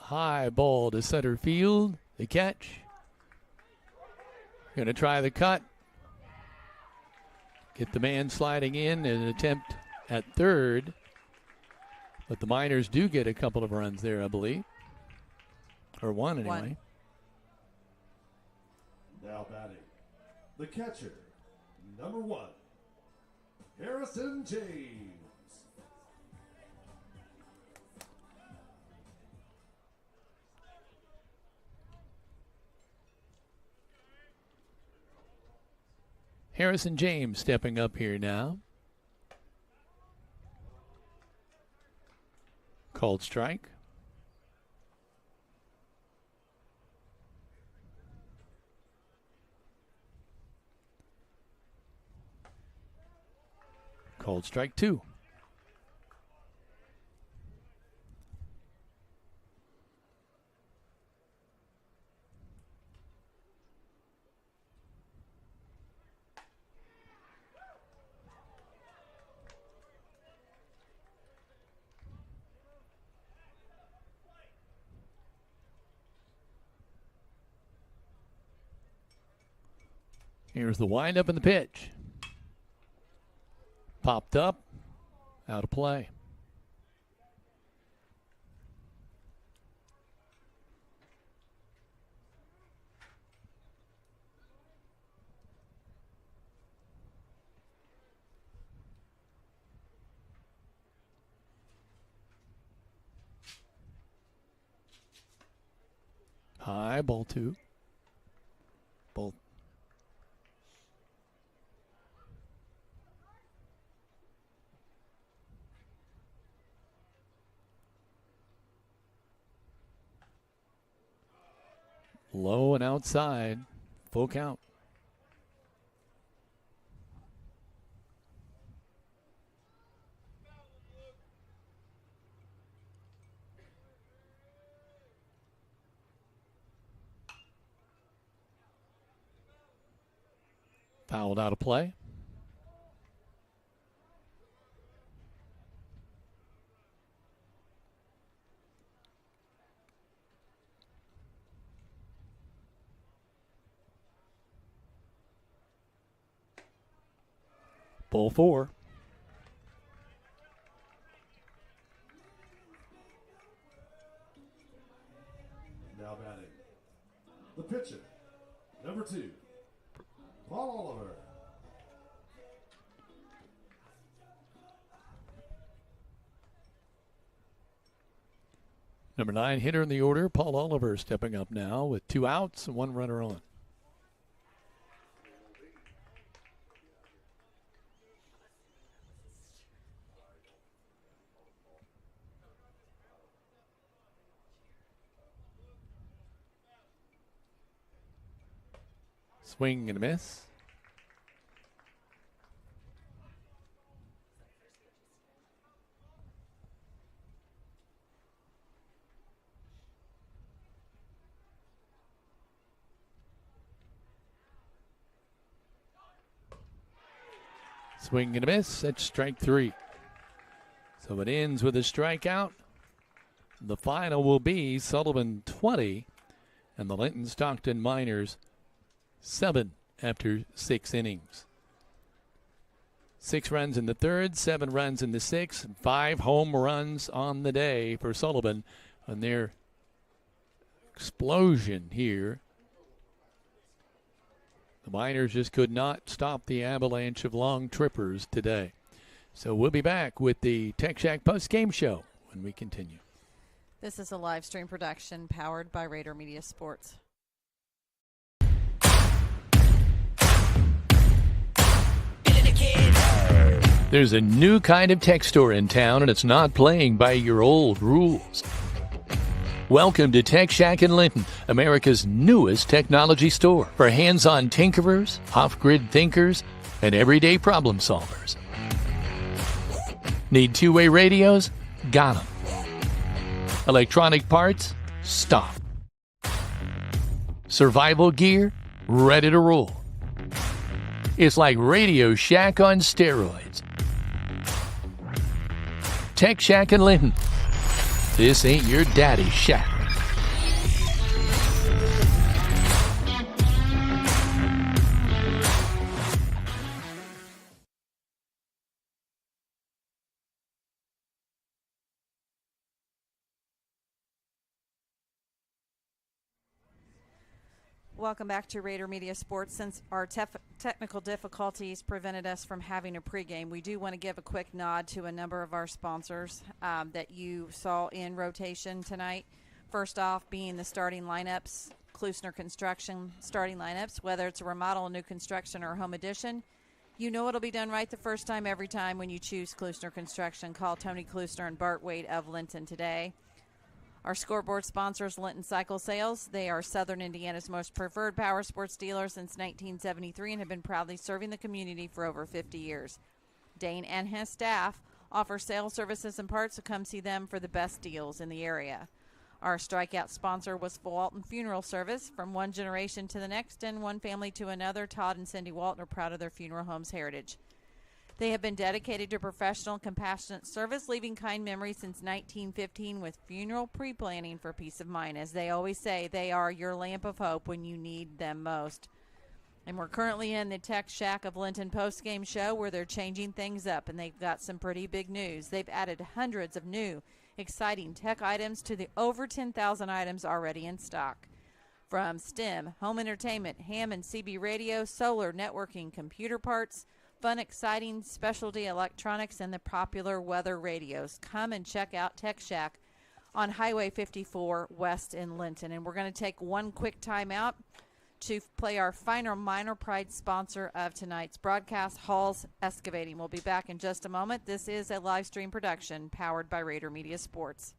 High ball to center field. The catch. Going to try the cut. Get the man sliding in and attempt at third. But the Miners do get a couple of runs there, I believe. Or one anyway. One. Now batting, the catcher, number 1, Harrison James. Harrison James stepping up here now. Called strike. Called strike 2. Here's the windup and the pitch. Popped up, out of play. High, ball 2. Ball. Low and outside. Full count. Fouled out of play. Ball 4. Now batting. The pitcher, number 2, Paul Oliver. Number 9 hitter in the order, Paul Oliver, stepping up now with 2 outs and 1 runner on. Swing and a miss. Swing and a miss. That's strike 3. So it ends with a strikeout. The final will be Sullivan 20 and the Linton Stockton Miners 7 after 6 innings. 6 runs in the third, 7 runs in the sixth, 5 home runs on the day for Sullivan on their explosion here. The Miners just could not stop the avalanche of long trippers today. So we'll be back with the Tech Shack post-game show when we continue. This is a live stream production powered by Rader Media Sports. There's a new kind of tech store in town, and it's not playing by your old rules. Welcome to Tech Shack in Linton, America's newest technology store for hands-on tinkerers, off-grid thinkers, and everyday problem solvers. Need two-way radios? Got them. Electronic parts? Stop. Survival gear? Ready to roll. It's like Radio Shack on steroids. Tech Shack in Linton. This ain't your daddy's shack. Welcome back to Rader Media Sports. Since our technical difficulties prevented us from having a pregame, we do want to give a quick nod to a number of our sponsors that you saw in rotation tonight. First off, being the starting lineups, Klusner Construction starting lineups, whether it's a remodel, new construction, or home addition. You know it'll be done right the first time every time when you choose Klusner Construction. Call Tony Klusner and Bart Wade of Linton today. Our scoreboard sponsors, Linton Cycle Sales. They are Southern Indiana's most preferred power sports dealer since 1973 and have been proudly serving the community for over 50 years. Dane and his staff offer sales services and parts, so come see them for the best deals in the area. Our strikeout sponsor was Walton Funeral Service. From one generation to the next and one family to another, Todd and Cindy Walton are proud of their funeral home's heritage. They have been dedicated to professional, compassionate service, leaving kind memories since 1915 with funeral pre-planning for peace of mind. As they always say, they are your lamp of hope when you need them most. And we're currently in the Tech Shack of Linton post-game show where they're changing things up, and they've got some pretty big news. They've added hundreds of new, exciting tech items to the over 10,000 items already in stock. From STEM, home entertainment, ham and CB radio, solar, networking, computer parts, fun, exciting specialty electronics, and the popular weather radios. Come and check out Tech Shack on Highway 54 West in Linton. And we're going to take one quick time out to play our final Minor Pride sponsor of tonight's broadcast, Hall's Excavating. We'll be back in just a moment. This is a live stream production powered by Rader Media Sports.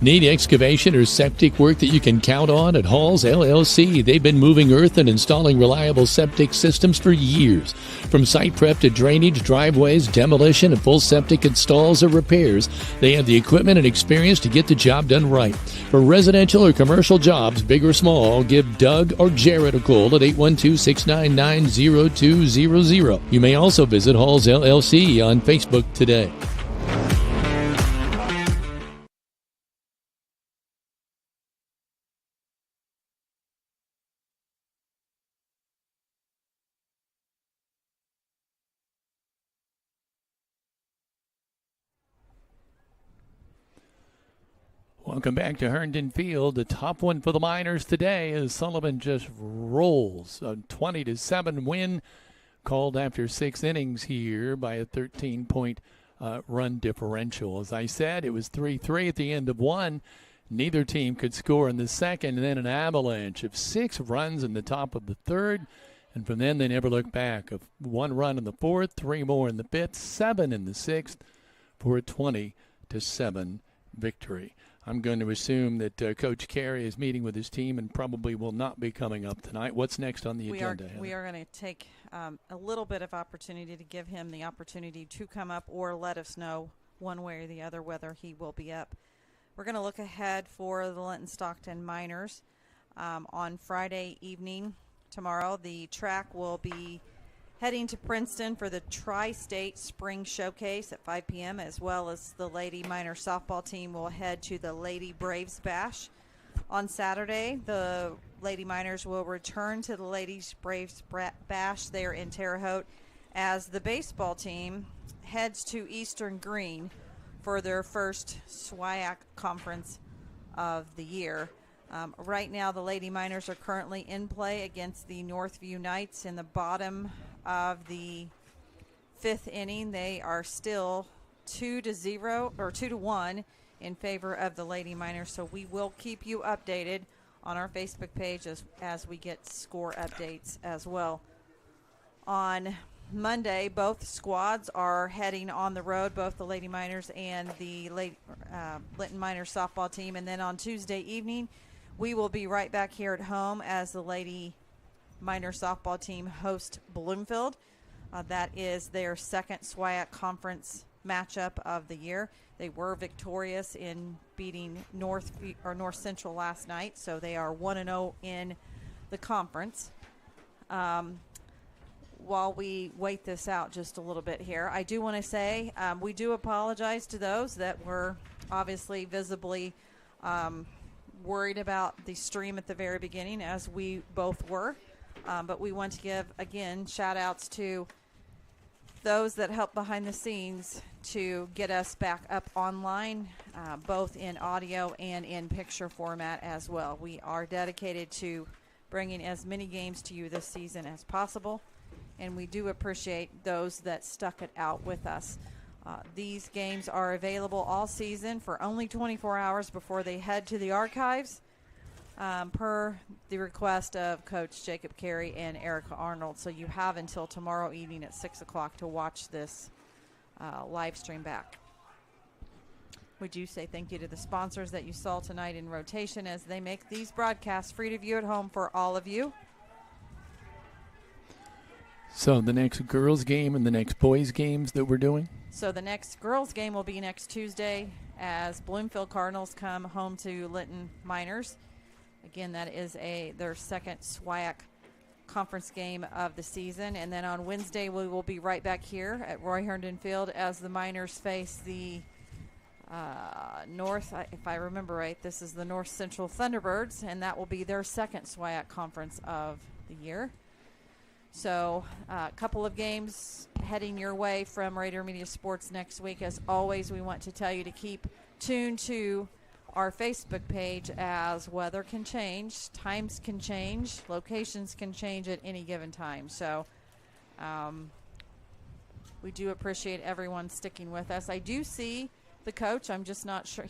Need excavation or septic work that you can count on at Hall's LLC? They've been moving earth and installing reliable septic systems for years. From site prep to drainage, driveways, demolition, and full septic installs or repairs, they have the equipment and experience to get the job done right. For residential or commercial jobs, big or small, give Doug or Jared a call at 812-699-0200. You may also visit Hall's LLC on Facebook today. Welcome back to Herndon Field. The top one for the Miners today as Sullivan just rolls. A 20-7 win called after 6 innings here by a 13-point run differential. As I said, it was 3-3 at the end of one. Neither team could score in the second, and then an avalanche of 6 runs in the top of the third. And from then, they never looked back. 1 run in the fourth, 3 more in the fifth, 7 in the sixth for a 20-7 victory. I'm going to assume that Coach Carey is meeting with his team and probably will not be coming up tonight. What's next on the agenda? We are going to take a little bit of opportunity to give him the opportunity to come up or let us know one way or the other whether he will be up. We're going to look ahead for the Linton Stockton Miners. On Friday evening tomorrow, the track will be heading to Princeton for the Tri-State Spring Showcase at 5 p.m., as well as the Lady Miner softball team will head to the Lady Braves Bash. On Saturday, the Lady Miners will return to the Ladies Braves Bash there in Terre Haute as the baseball team heads to Eastern Green for their first SWIAC conference of the year. Right now, the Lady Miners are currently in play against the Northview Knights in the bottom of the 5th inning. They are still 2-0 or 2-1 in favor of the Lady Miners. So we will keep you updated on our Facebook page as we get score updates as well. On Monday, both squads are heading on the road, both the Lady Miners and the Linton Miners softball team. And then on Tuesday evening, we will be right back here at home as the Lady Miner softball team host Bloomfield. That is their second SWIAC conference matchup of the year. They were victorious in beating North Central last night, so they are 1-0 in the conference. While we wait this out just a little bit here, I do want to say we do apologize to those that were obviously visibly worried about the stream at the very beginning, as we both were. But we want to give, again, shout-outs to those that helped behind the scenes to get us back up online, both in audio and in picture format as well. We are dedicated to bringing as many games to you this season as possible, and we do appreciate those that stuck it out with us. These games are available all season for only 24 hours before they head to the archives. per the request of Coach Jacob Carey and Erica Arnold. So you have until tomorrow evening at 6 o'clock to watch this live stream back. We do say thank you to the sponsors that you saw tonight in rotation as they make these broadcasts free to view at home for all of you. So the next girls game and the next boys games that we're doing? So the next girls game will be next Tuesday as Bloomfield Cardinals come home to Linton Miners. Again, that is their second SWIAC conference game of the season. And then on Wednesday, we will be right back here at Roy Herndon Field as the Miners face the North, if I remember right, this is the North Central Thunderbirds, and that will be their second SWIAC conference of the year. So a couple of games heading your way from Rader Media Sports next week. As always, we want to tell you to keep tuned to our Facebook page as weather can change, times can change, locations can change at any given time. So we do appreciate everyone sticking with us. I do see the coach. I'm just not sure.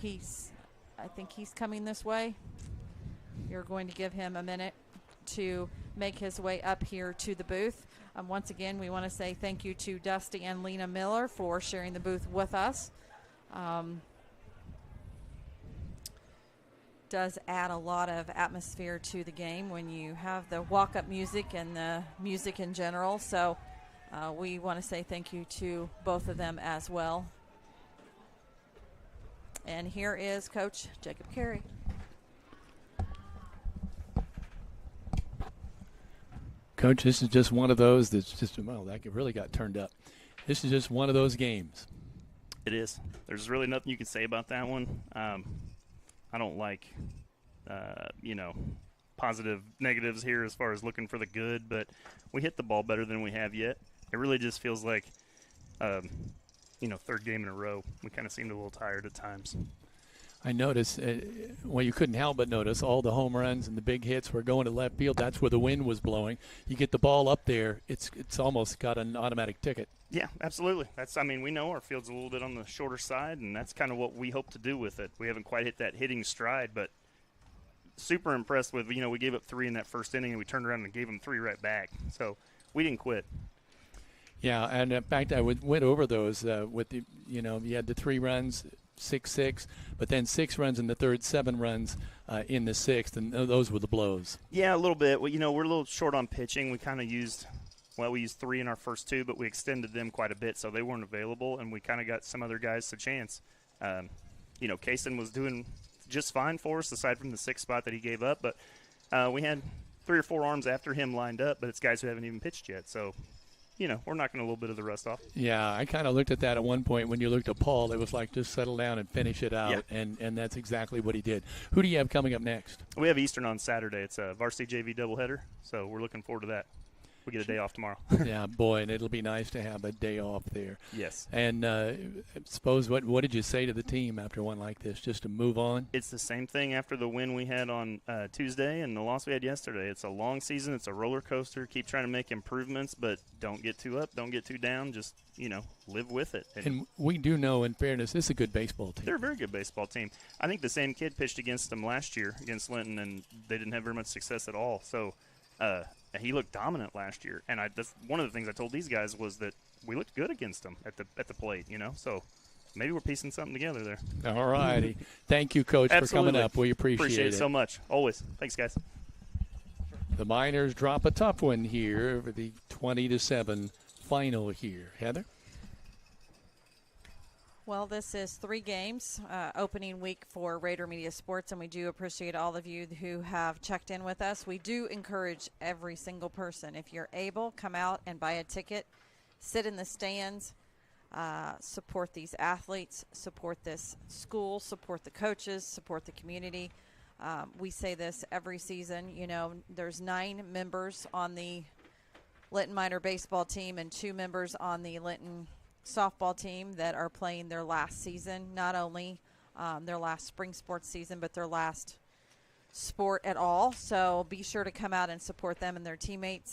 I think he's coming this way. You're going to give him a minute to make his way up here to the booth. Once again, we want to say thank you to Dusty and Lena Miller for sharing the booth with us. Does add a lot of atmosphere to the game when you have the walk-up music and the music in general. So we want to say thank you to both of them as well. And here is Coach Jacob Carey. Coach, this is just one of those that's just, well, that really got turned up. This is just one of those games. It is. There's really nothing you can say about that one. I don't like, positive negatives here as far as looking for the good, but we hit the ball better than we have yet. It really just feels like, third game in a row. We kind of seemed a little tired at times. I noticed, you couldn't help but notice all the home runs and the big hits were going to left field. That's where the wind was blowing. You get the ball up there, it's almost got an automatic ticket. Yeah, absolutely. We know our field's a little bit on the shorter side, and that's kind of what we hope to do with it. We haven't quite hit that hitting stride, but super impressed with, we gave up 3 in that first inning, and we turned around and gave them 3 right back. So we didn't quit. Yeah, and in fact, I went over those with the, you had the 3 runs, 6-6, but then 6 runs in the third, 7 runs in the sixth, and those were the blows. Yeah, a little bit. Well, we're a little short on pitching. We kind of used 3 in our first 2, but we extended them quite a bit, so they weren't available, and we kind of got some other guys a chance. Clayton was doing just fine for us, aside from the 6th spot that he gave up, but we had 3 or 4 arms after him lined up, but it's guys who haven't even pitched yet, so we're knocking a little bit of the rust off. Yeah, I kind of looked at that at one point when you looked at Paul. It was like, just settle down and finish it out, yeah. and that's exactly what he did. Who do you have coming up next? We have Eastern on Saturday. It's a Varsity JV doubleheader, so we're looking forward to that. We get a day off tomorrow. Yeah, boy, and it'll be nice to have a day off there. Yes. And suppose what did you say to the team after one like this, just to move on? It's the same thing after the win we had on Tuesday and the loss we had yesterday. It's a long season. It's a roller coaster. Keep trying to make improvements, but don't get too up, don't get too down. Just, live with it. And we do know, in fairness, this is a good baseball team. They're a very good baseball team. I think the same kid pitched against them last year against Linton, and they didn't have very much success at all. So he looked dominant last year, and that's one of the things I told these guys was that we looked good against them at the plate, So maybe we're piecing something together there. All righty. Thank you, Coach, Absolutely. for coming up. We appreciate it so much. Always. Thanks, guys. The Miners drop a tough one here for the 20-7 final here. Heather? Well, this is 3 games, opening week for Rader Media Sports, and we do appreciate all of you who have checked in with us. We do encourage every single person, if you're able, come out and buy a ticket, sit in the stands, support these athletes, support this school, support the coaches, support the community. We say this every season. There's 9 members on the Linton Miner baseball team and 2 members on the Linton softball team that are playing their last season, not only their last spring sports season, but their last sport at all. So be sure to come out and support them and their teammates.